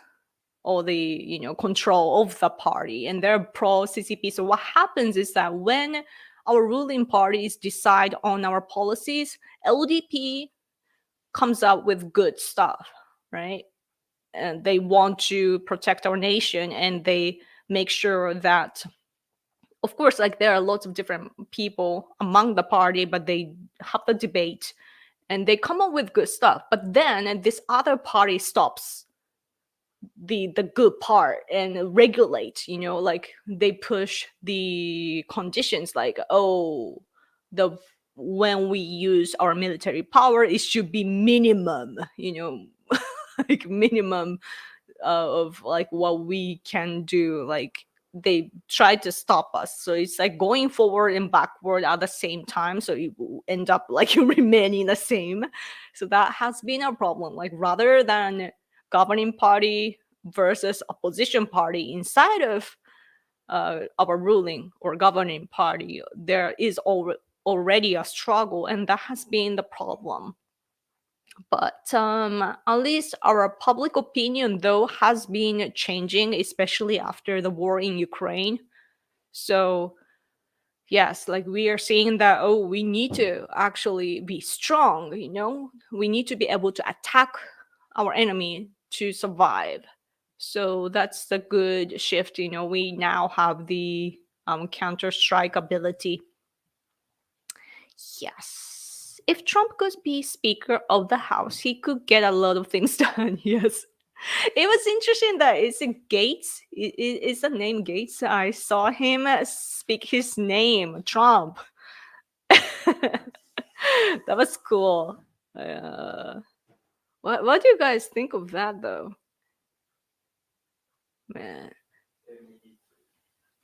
all the control of the party, and they're pro CCP. So what happens is that when our ruling parties decide on our policies, LDP comes up with good stuff, right? And they want to protect our nation, and they make sure that, of course, like there are lots of different people among the party, but they have the debate and they come up with good stuff. But then this other party stops the good part and regulate, like they push the conditions, like, oh, the when we use our military power, it should be minimum, like minimum of like what we can do. Like they try to stop us, so it's like going forward and backward at the same time, so you end up like remaining the same. So that has been a problem, like rather than governing party versus opposition party inside of our ruling or governing party, there is already a struggle, and that has been the problem. But at least our public opinion, though, has been changing, especially after the war in Ukraine. So, yes, like we are seeing that, oh, we need to actually be strong, we need to be able to attack our enemy to survive. So, that's the good shift. We now have the counter strike ability. Yes. If Trump could be Speaker of the House, he could get a lot of things done. Yes. It was interesting that it's a Gates. It's the name Gates. I saw him speak his name, Trump. That was cool. Uh, what do you guys think of that, though? Man.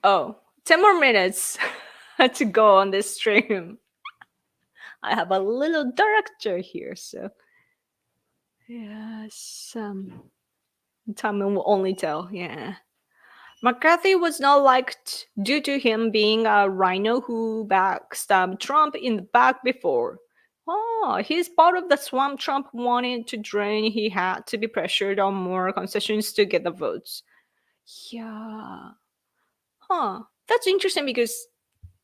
Oh, 10 more minutes to go on this stream. I have a little director here, so yes. Time will only tell. Yeah. McCarthy was not liked due to him being a rhino who backstabbed Trump in the back before. Oh, he's part of the swamp Trump wanted to drain. He had to be pressured on more concessions to get the votes. Yeah. Huh. That's interesting because,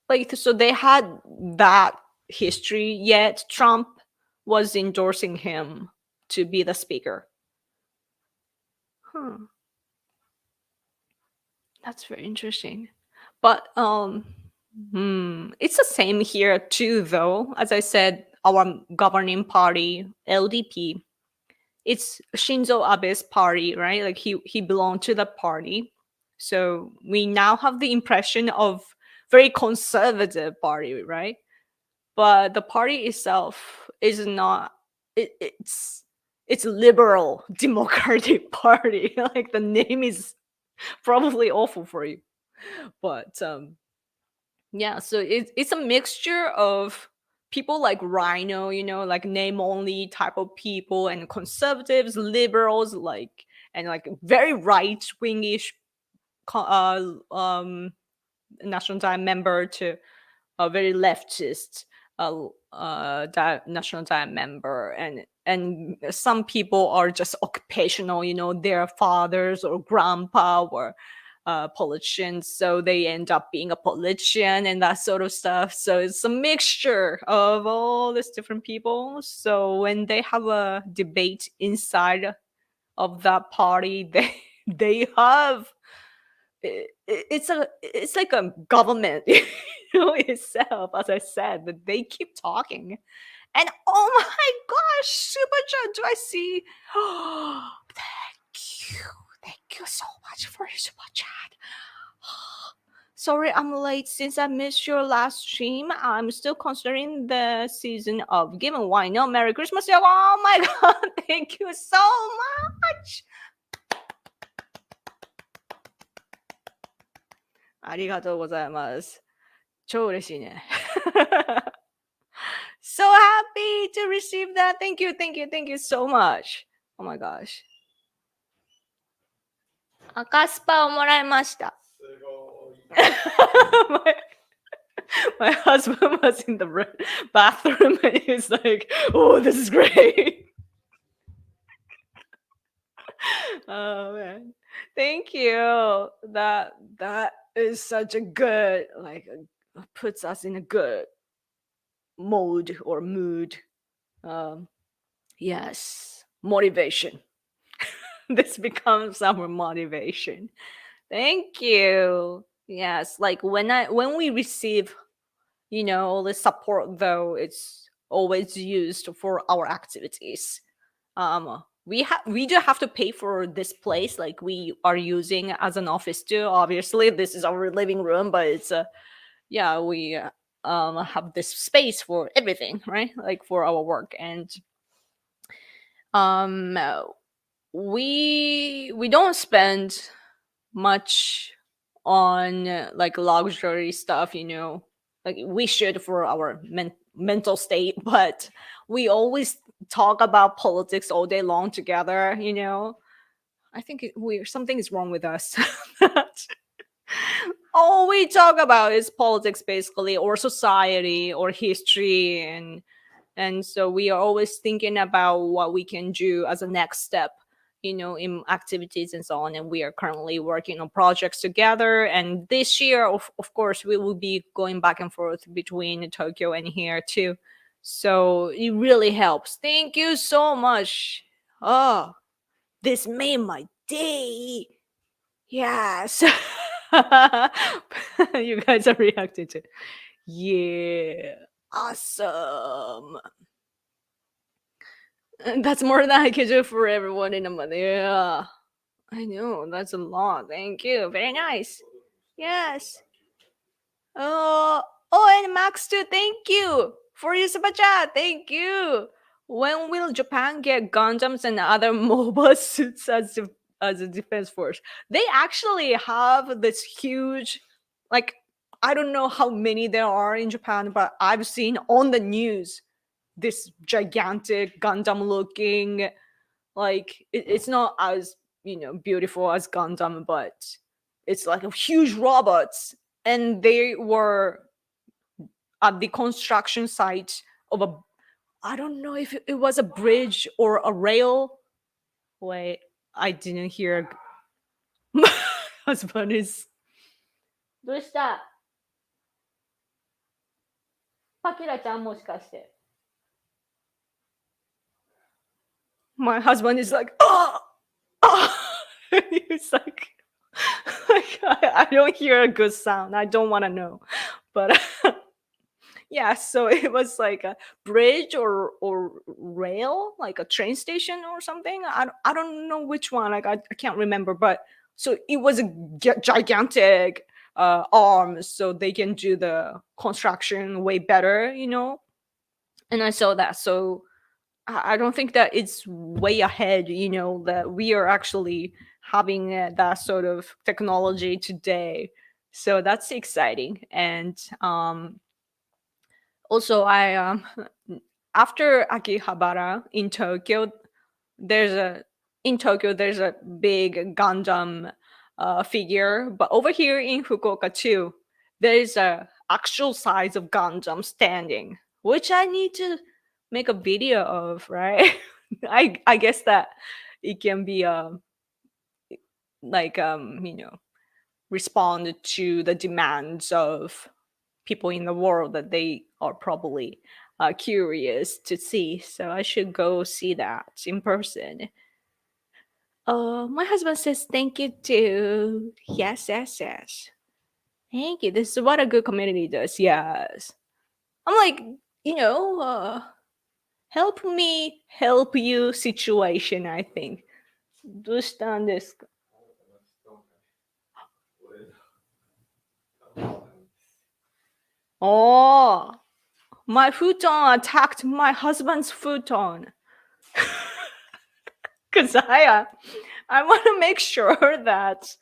like, so they had that history, yet Trump was endorsing him to be the speaker. Huh. That's very interesting. But it's the same here too, though. As I said, our governing party, LDP, it's Shinzo Abe's party, right? Like he belonged to the party. So we now have the impression of very conservative party, right? But the party itself is not. It's liberal democratic party. Like the name is probably awful for you, but yeah, so it's a mixture of people like Rhino, like name only type of people, and conservatives, liberals, like, and like very right wingish National Time member to a very leftist National Time member, and some people are just occupational, their fathers or grandpa or politicians, so they end up being a politician and that sort of stuff. So it's a mixture of all these different people. So when they have a debate inside of that party, they have it's like a government, itself. As I said, that they keep talking, and oh my gosh, super chat! Do I see? Thank you, thank you so much for your super chat. Sorry, I'm late. Since I missed your last stream, I'm still considering the season of Given Why No Merry Christmas. Oh my god, thank you so much. ありがとうございます。超嬉しいね。So happy to receive that. Thank you, thank you, thank you so much. Oh my gosh. 赤スパをもらいました。my husband was in the bathroom and he was like, oh, this is great. Oh man, thank you. That is such a good, like, puts us in a good mode or mood. Um, yes, motivation. This becomes our motivation. Thank you. Yes, like when we receive, all the support, though, it's always used for our activities. We do have to pay for this place, like we are using as an office too. Obviously, this is our living room, but it's yeah, we have this space for everything, right? Like for our work. And um we don't spend much on like luxury stuff, like we should for our mental state, but we always talk about politics all day long together. I think something is wrong with us. All we talk about is politics, basically, or society or history. And so we are always thinking about what we can do as a next step, in activities and so on. And we are currently working on projects together. And this year, of course, we will be going back and forth between Tokyo and here too. So it really helps. Thank you so much. Oh, this made my day. Yes. You guys are reacting to. Yeah. Awesome. That's more than I can do for everyone in a month. Yeah. I know. That's a lot. Thank you. Very nice. Yes. Oh, and Max too. Thank you for your super chat. Thank you. When will Japan get Gundams and other mobile suits as a defense force? They actually have this huge, like, I don't know how many there are in Japan, but I've seen on the news this gigantic Gundam looking, like it's not as beautiful as Gundam, but it's like a huge robots, and they were at the construction site of a, I don't know if it was a bridge or a rail. Wait, I didn't hear. My husband is. どうした？パキラちゃんもしかして。My husband is like, oh, oh. He's like, I don't hear a good sound. I don't want to know, but yeah. So it was like a bridge or rail, like a train station or something. I don't know which one. Like I can't remember, but so it was a gigantic arm, so they can do the construction way better. And I saw that, so I don't think that it's way ahead, that we are actually having that sort of technology today. So that's exciting. And also, I after Akihabara in Tokyo, there's a there's a big Gundam figure, but over here in Fukuoka too, there's a actual size of Gundam standing, which I need to make a video of, right? I guess that it can be like respond to the demands of people in the world that they are probably curious to see. So I should go see that in person. My husband says thank you too. Yes, yes, yes. Thank you. This is what a good community does. Yes. I'm like, you know, uh, help me help you situation, I think. どうしたんですか？ Oh, my futon attacked my husband's futon. Because I want to make sure that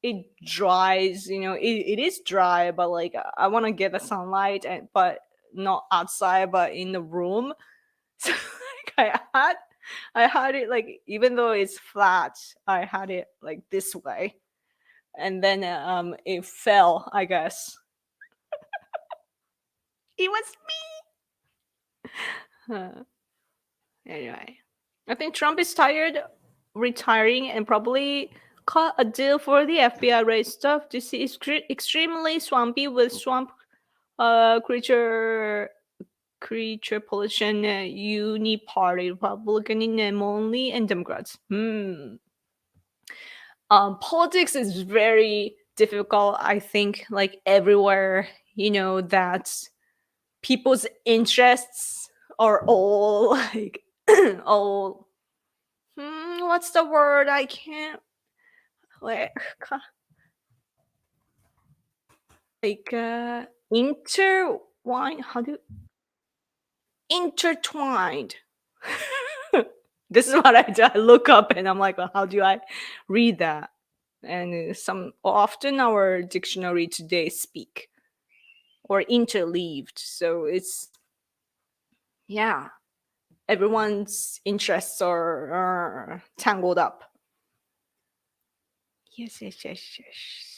it dries. It is dry, but like I want to get the sunlight, but not outside, but in the room. So like I had it like, even though it's flat, I had it like this way, and then it fell. I guess it was me. Anyway, I think Trump is tired, retiring, and probably cut a deal for the FBI raid stuff. This is extremely swampy with swamp creature pollution, uni party, Republican in name only, and Democrats. Politics is very difficult. I think like everywhere, that people's interests are all like all what's the word? I can't like like intertwine. How do intertwined? This is what I do. I look up and I'm like, well, how do I read that? And some often our dictionary today speak or interleaved. So it's, yeah, everyone's interests are tangled up. Yes, yes, yes, yes.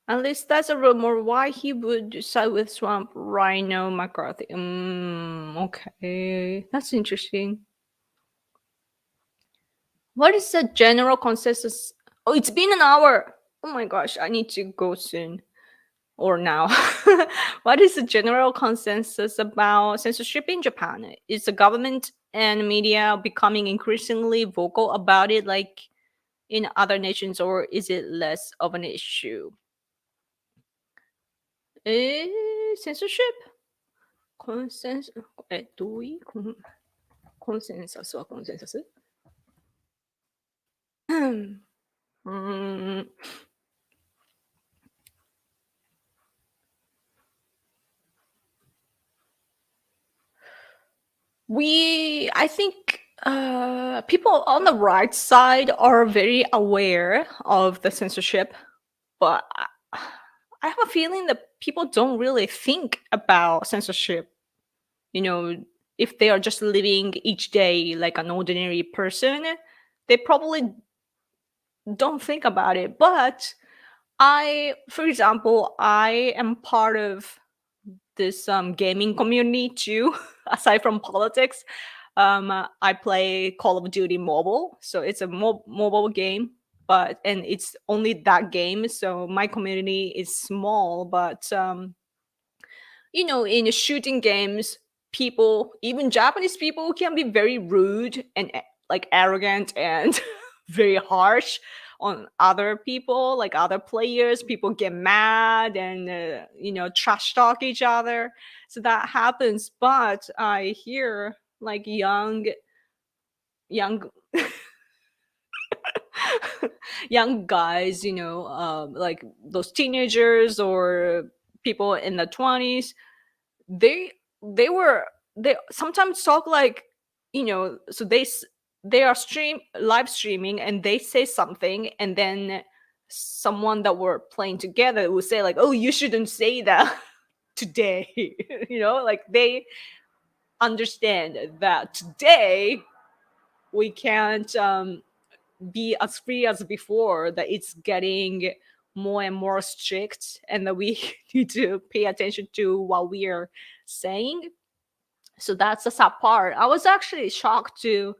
At least that's a rumor why he would side with Swamp Rhino McCarthy. Okay. That's interesting. What is the general consensus? Oh, it's been an hour. Oh my gosh, I need to go soon or now. What is the general consensus about censorship in Japan? Is the government and media becoming increasingly vocal about it like in other nations, or is it less of an issue? Censorship? Consensus? どういうコンセンサスはコンセンサス？うん。I think people on the right side are very aware of the censorship, but I have a feeling that people don't really think about censorship. You know, if they are just living each day like an ordinary person, they probably don't think about it. But for example, I am part of this gaming community too. Aside from politics, I play Call of Duty Mobile, so it's a mobile game, but and it's only that game. So my community is small, but in shooting games, people, even Japanese people, can be very rude and like arrogant and very harsh on other people, like other players. People get mad and trash talk each other. So that happens. But I hear like young young guys, like those teenagers or people in the 20s, they they sometimes talk like, so they are live streaming and they say something, and then someone that we're playing together will say like, oh, you shouldn't say that today. Like they understand that today we can't be as free as before, that it's getting more and more strict, and that we need to pay attention to what we are saying. So that's the sad part. I was actually shocked to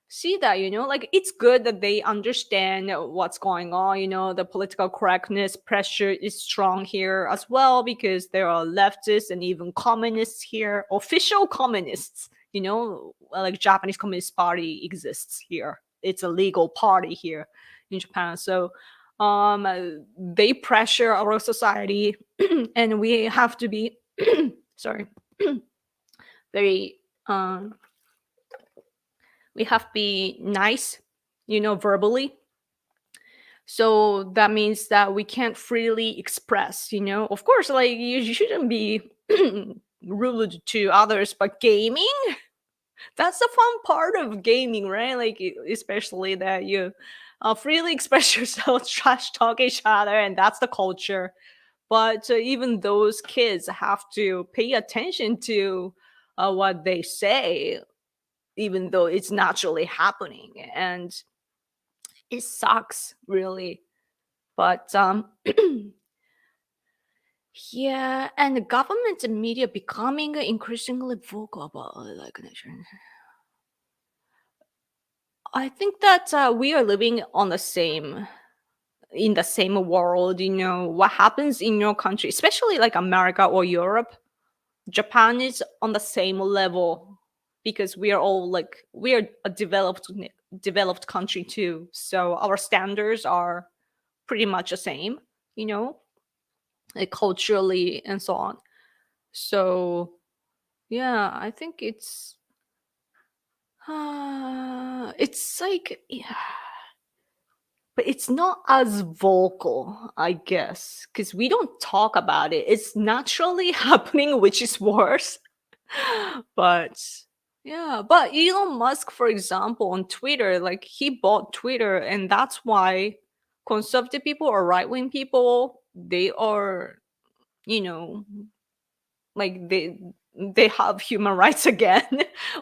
see that, like it's good that they understand what's going on. The political correctness pressure is strong here as well, because there are leftists and even communists here, official communists. Like Japanese Communist Party exists here. It's a legal party here in Japan. So they pressure our society and we have to be sorry, very we have to be nice, verbally. So that means that we can't freely express, you know. Of course, like you shouldn't be rude to others, but gaming, that's the fun part of gaming, right? Like especially that you freely express yourself, trash talk each other, and that's the culture. But even those kids have to pay attention to what they say, even though it's naturally happening, and it sucks really. But yeah, and the government and media becoming increasingly vocal about recognition. I think that we are living on the same in the same world. You know what happens in your country, especially like America or Europe. Japan is on the same level because we are all like we are a developed country too. So our standards are pretty much the same. You know, like culturally and so on. So yeah, I think it's like yeah, but it's not as vocal, I guess, because we don't talk about it. It's naturally happening, which is worse. But yeah, but Elon Musk, for example, on Twitter, like he bought Twitter, and that's why conservative people or right wing people, they are, you know, like they have human rights again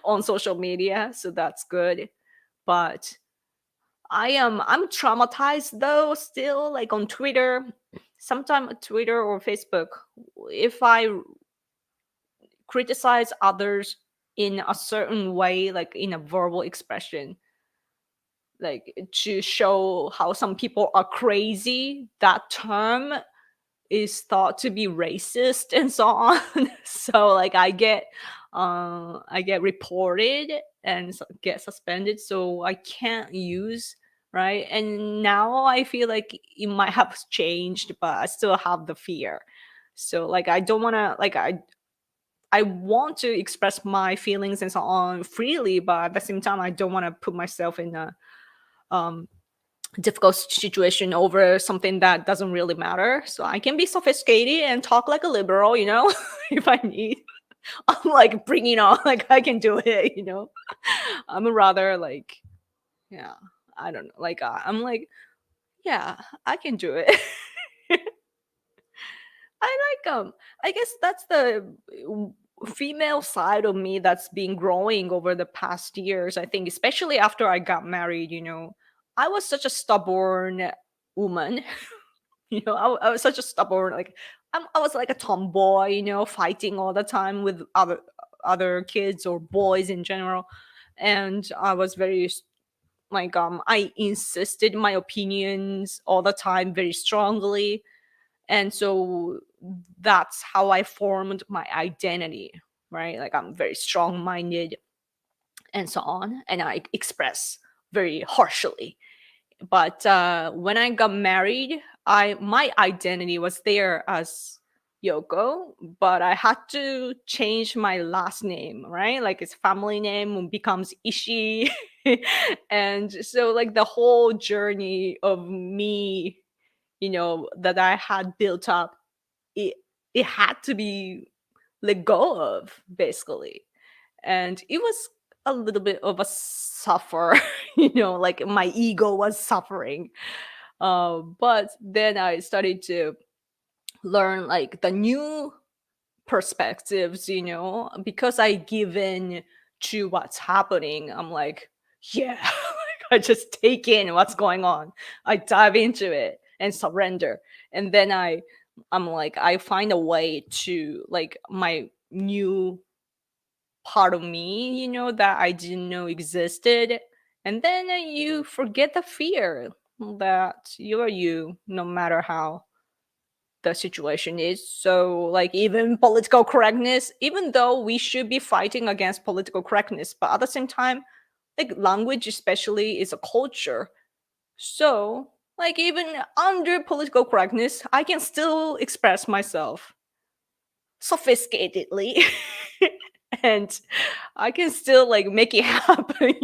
on social media, so that's good. But I'm traumatized though still, like on Twitter, sometime Twitter or Facebook, if I criticize others in a certain way, like in a verbal expression, like to show how some people are crazy, that term is thought to be racist and so on. So like I get reported and get suspended, so I can't use, right? And now I feel like it might have changed, but I still have the fear. So like I don't want to like I want to express my feelings and so on freely, but at the same time I don't want to put myself in a um difficult situation over something that doesn't really matter. So I can be sophisticated and talk like a liberal, you know, if I need. I'm like, bring it on, like I can do it, you know. I'm rather like, yeah, I don't know, like I'm like, yeah, I can do it. I like I guess that's the female side of me that's been growing over the past years. I think especially after I got married, you know, I was such a stubborn woman. You know, I was such a stubborn, like I was like a tomboy, you know, fighting all the time with other kids or boys in general, and I was very like I insisted my opinions all the time very strongly, and so that's how I formed my identity, right? Like I'm very strong minded and so on, and I express very harshly. But when I got married, I my identity was there as Yoko, but I had to change my last name, right? Like his family name becomes Ishi. And so like the whole journey of me, you know, that I had built up, it it had to be let go of basically. And it was a little bit of a suffer, you know, like my ego was suffering. But then I started to learn like the new perspectives, you know, because I give in to what's happening. I'm like, yeah, I just take in what's going on. I dive into it and surrender. And then I'm like, I find a way to like my new part of me, you know, that I didn't know existed. And then you forget the fear that you are you, no matter how the situation is. So, like, even political correctness, even though we should be fighting against political correctness, but at the same time, like, language, especially, is a culture. So, like, even under political correctness, I can still express myself sophisticatedly and I can still like make it happen.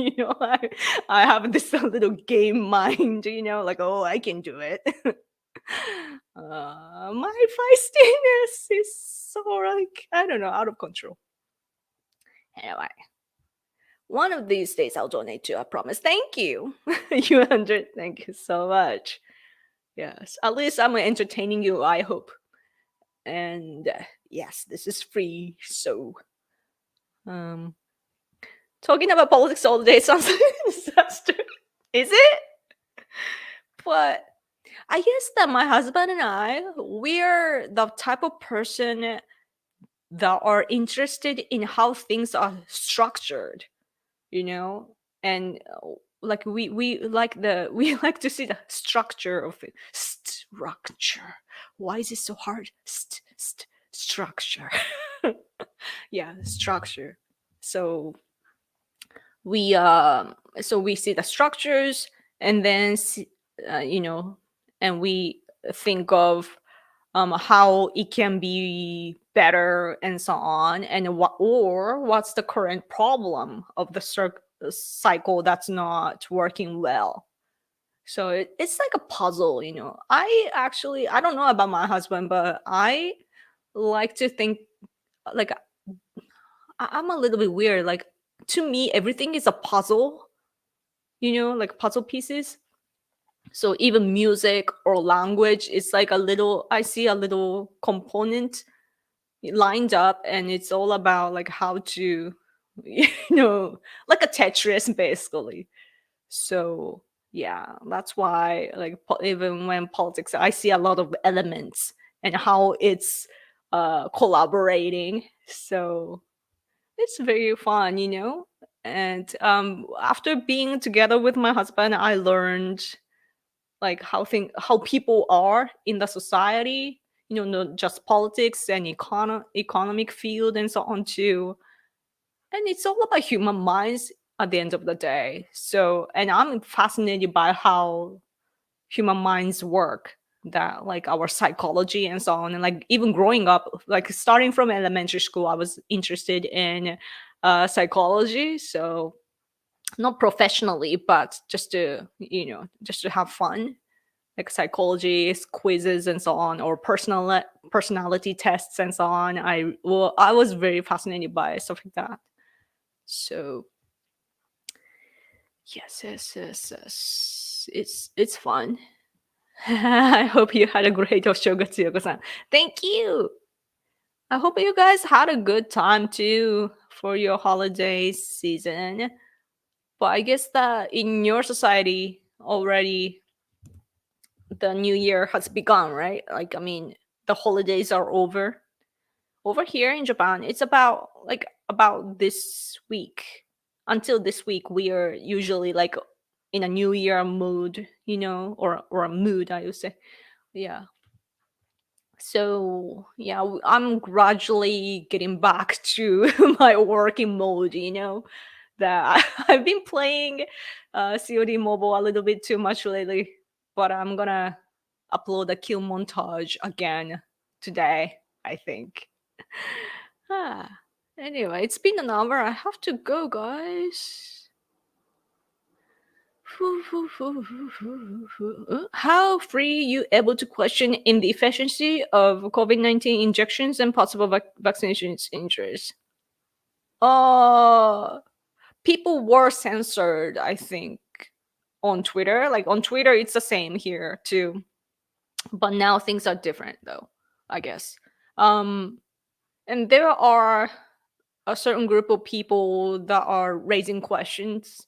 I have this little game mind. Like, oh, I can do it. My feistiness is so like, I don't know, out of control. Anyway, one of these days I'll donate to. I promise. Thank you, you hundred. Thank you so much. Yes, at least I'm entertaining you. I hope. And yes, this is free. So, um, talking about politics all day sounds like a disaster. Is it? But I guess that my husband and I, we're the type of person that are interested in how things are structured, you know, and like we like the we like to see the structure of it. Structure. Why is it so hard? Structure. Yeah, structure. So we we see the structures, and then you know, and we think of how it can be better and so on, and what's the current problem of the cycle that's not working well. So it's like a puzzle, I don't know about my husband, but I like to think like I'm a little bit weird. Like, to me, everything is a puzzle, like puzzle pieces. So even music or language is like a little, I see a little component lined up, and it's all about like how to, like a Tetris basically. So yeah, that's why like even when politics, I see a lot of elements and how it's collaborating. So it's very fun, And after being together with my husband, I learned like how people are in the society, not just politics and economic field and so on too. And it's all about human minds at the end of the day. So, and I'm fascinated by how human minds work, that like our psychology and so on. And like even growing up, like starting from elementary school, I was interested in psychology. So not professionally, but just to have fun, like psychology quizzes and so on, or personality tests and so on. I was very fascinated by stuff like that. So yes, it's fun. I hope you had a great Oshogatsu, Yoko-san. Thank you. I hope you guys had a good time too for your holiday season. But I guess that in your society already the new year has begun, right? Like, I mean, the holidays are over. Over here in Japan, it's about this week. Until this week, we are usually like in a new year mood, or a mood, I would say. Yeah. So yeah, I'm gradually getting back to my working mode. That I've been playing COD Mobile a little bit too much lately, but I'm gonna upload a kill montage again today, I think. Ah, anyway, it's been an hour. I have to go, guys. How free you able to question in the efficiency of COVID-19 injections and possible vaccinations injuries? Uh, People were censored, I think, on Twitter. Like on Twitter, it's the same here too. But now things are different, though, I guess. Um, and there are a certain group of people that are raising questions,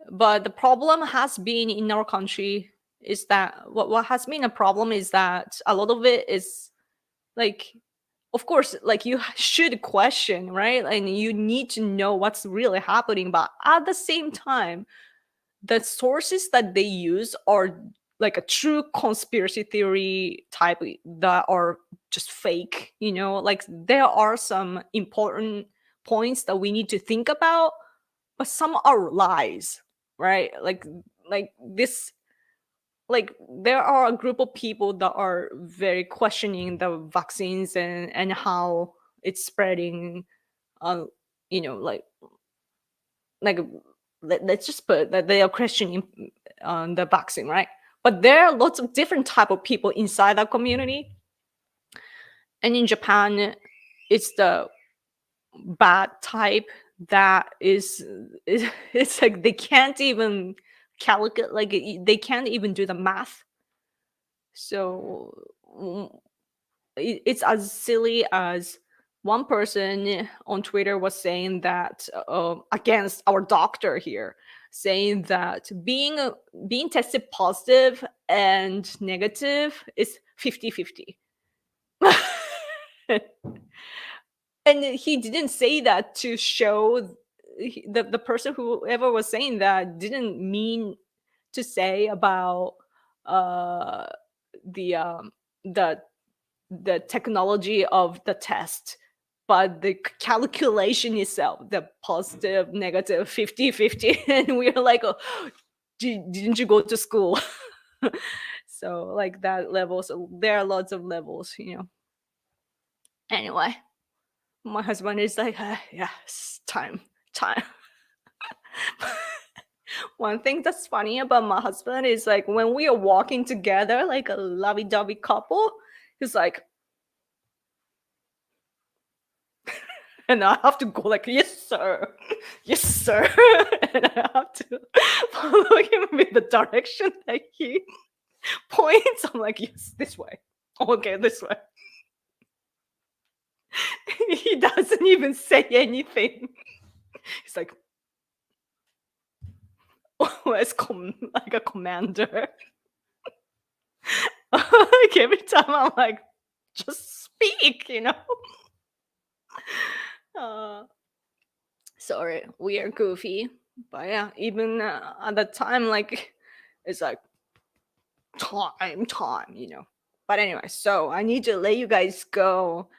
but the problem has been in our country is that what has been a problem is that a lot of it is like, of course, like you should question, right? And you need to know what's really happening, but at the same time, the sources that they use are like a true conspiracy theory type that are just fake. Like there are some important points that we need to think about, but some are lies, right? Like this, like there are a group of people that are very questioning the vaccines and how it's spreading, like let's just put that they are questioning the vaccine, right? But there are lots of different type of people inside that community. And in Japan, it's the bad type that it's like they can't even calculate, like they can't even do the math. So it's as silly as one person on Twitter was saying that against our doctor here, saying that being tested positive and negative is 50-50. And he didn't say that to show the person, whoever was saying that, didn't mean to say about uh the the the technology of the test, but the calculation itself, the positive, negative, 50-50. And we're like, oh, didn't you go to school? So like that level. So there are lots of levels. Anyway, my husband is like, yeah, it's time. One thing that's funny about my husband is like when we are walking together like a lovey-dovey couple, he's like, and I have to go like, yes, sir. Yes, sir. And I have to follow him with the direction that he points. I'm like, yes, this way. Okay, this way. He doesn't even say anything. He's like, like a commander. Like every time I'm like, just speak. Uh, Sorry, we are goofy. But yeah, even at the time, like, it's like time. But anyway, so I need to let you guys go.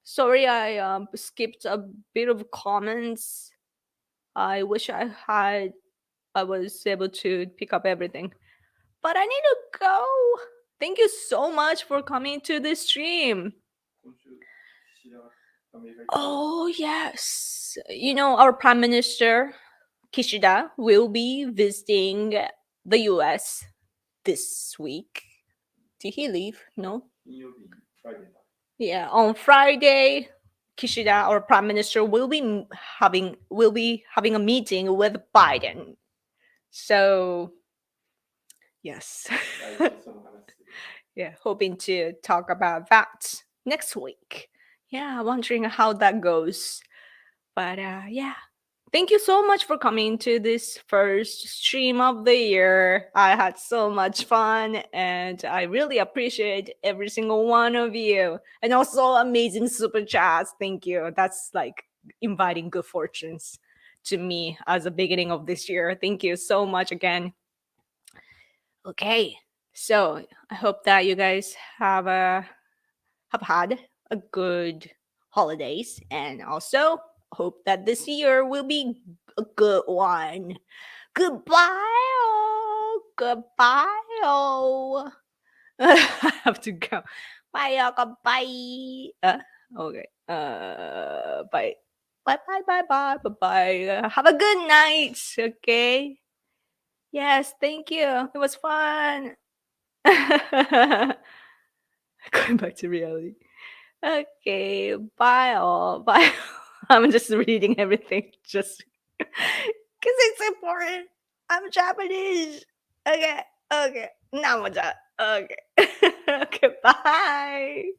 Sorry, I skipped a bit of comments. I wish I was able to pick up everything. But I need to go. Thank you so much for coming to this stream. Oh, yes. Our Prime Minister, Kishida, will be visiting the US this week. Did he leave? No? Yeah, on Friday, Kishida, our Prime Minister, will be having a meeting with Biden. So, yes. Yeah, hoping to talk about that next week. Yeah, wondering how that goes. But yeah, thank you so much for coming to this first stream of the year. I had so much fun and I really appreciate every single one of you. And also amazing super chats. Thank you. That's like inviting good fortunes to me as a beginning of this year. Thank you so much again. Okay. So I hope that you guys have had a good holidays, and also hope that this year will be a good one. Goodbye. Goodbye. I have to go. Bye. Goodbye. Okay. Bye. Bye. Bye. Bye. Bye. Bye. Bye. Have a good night. Okay. Yes. Thank you. It was fun. Going back to reality. Okay, bye all. Bye. I'm just reading everything just because it's important. I'm Japanese. Okay, okay. Now I'm done. Okay. Okay, bye.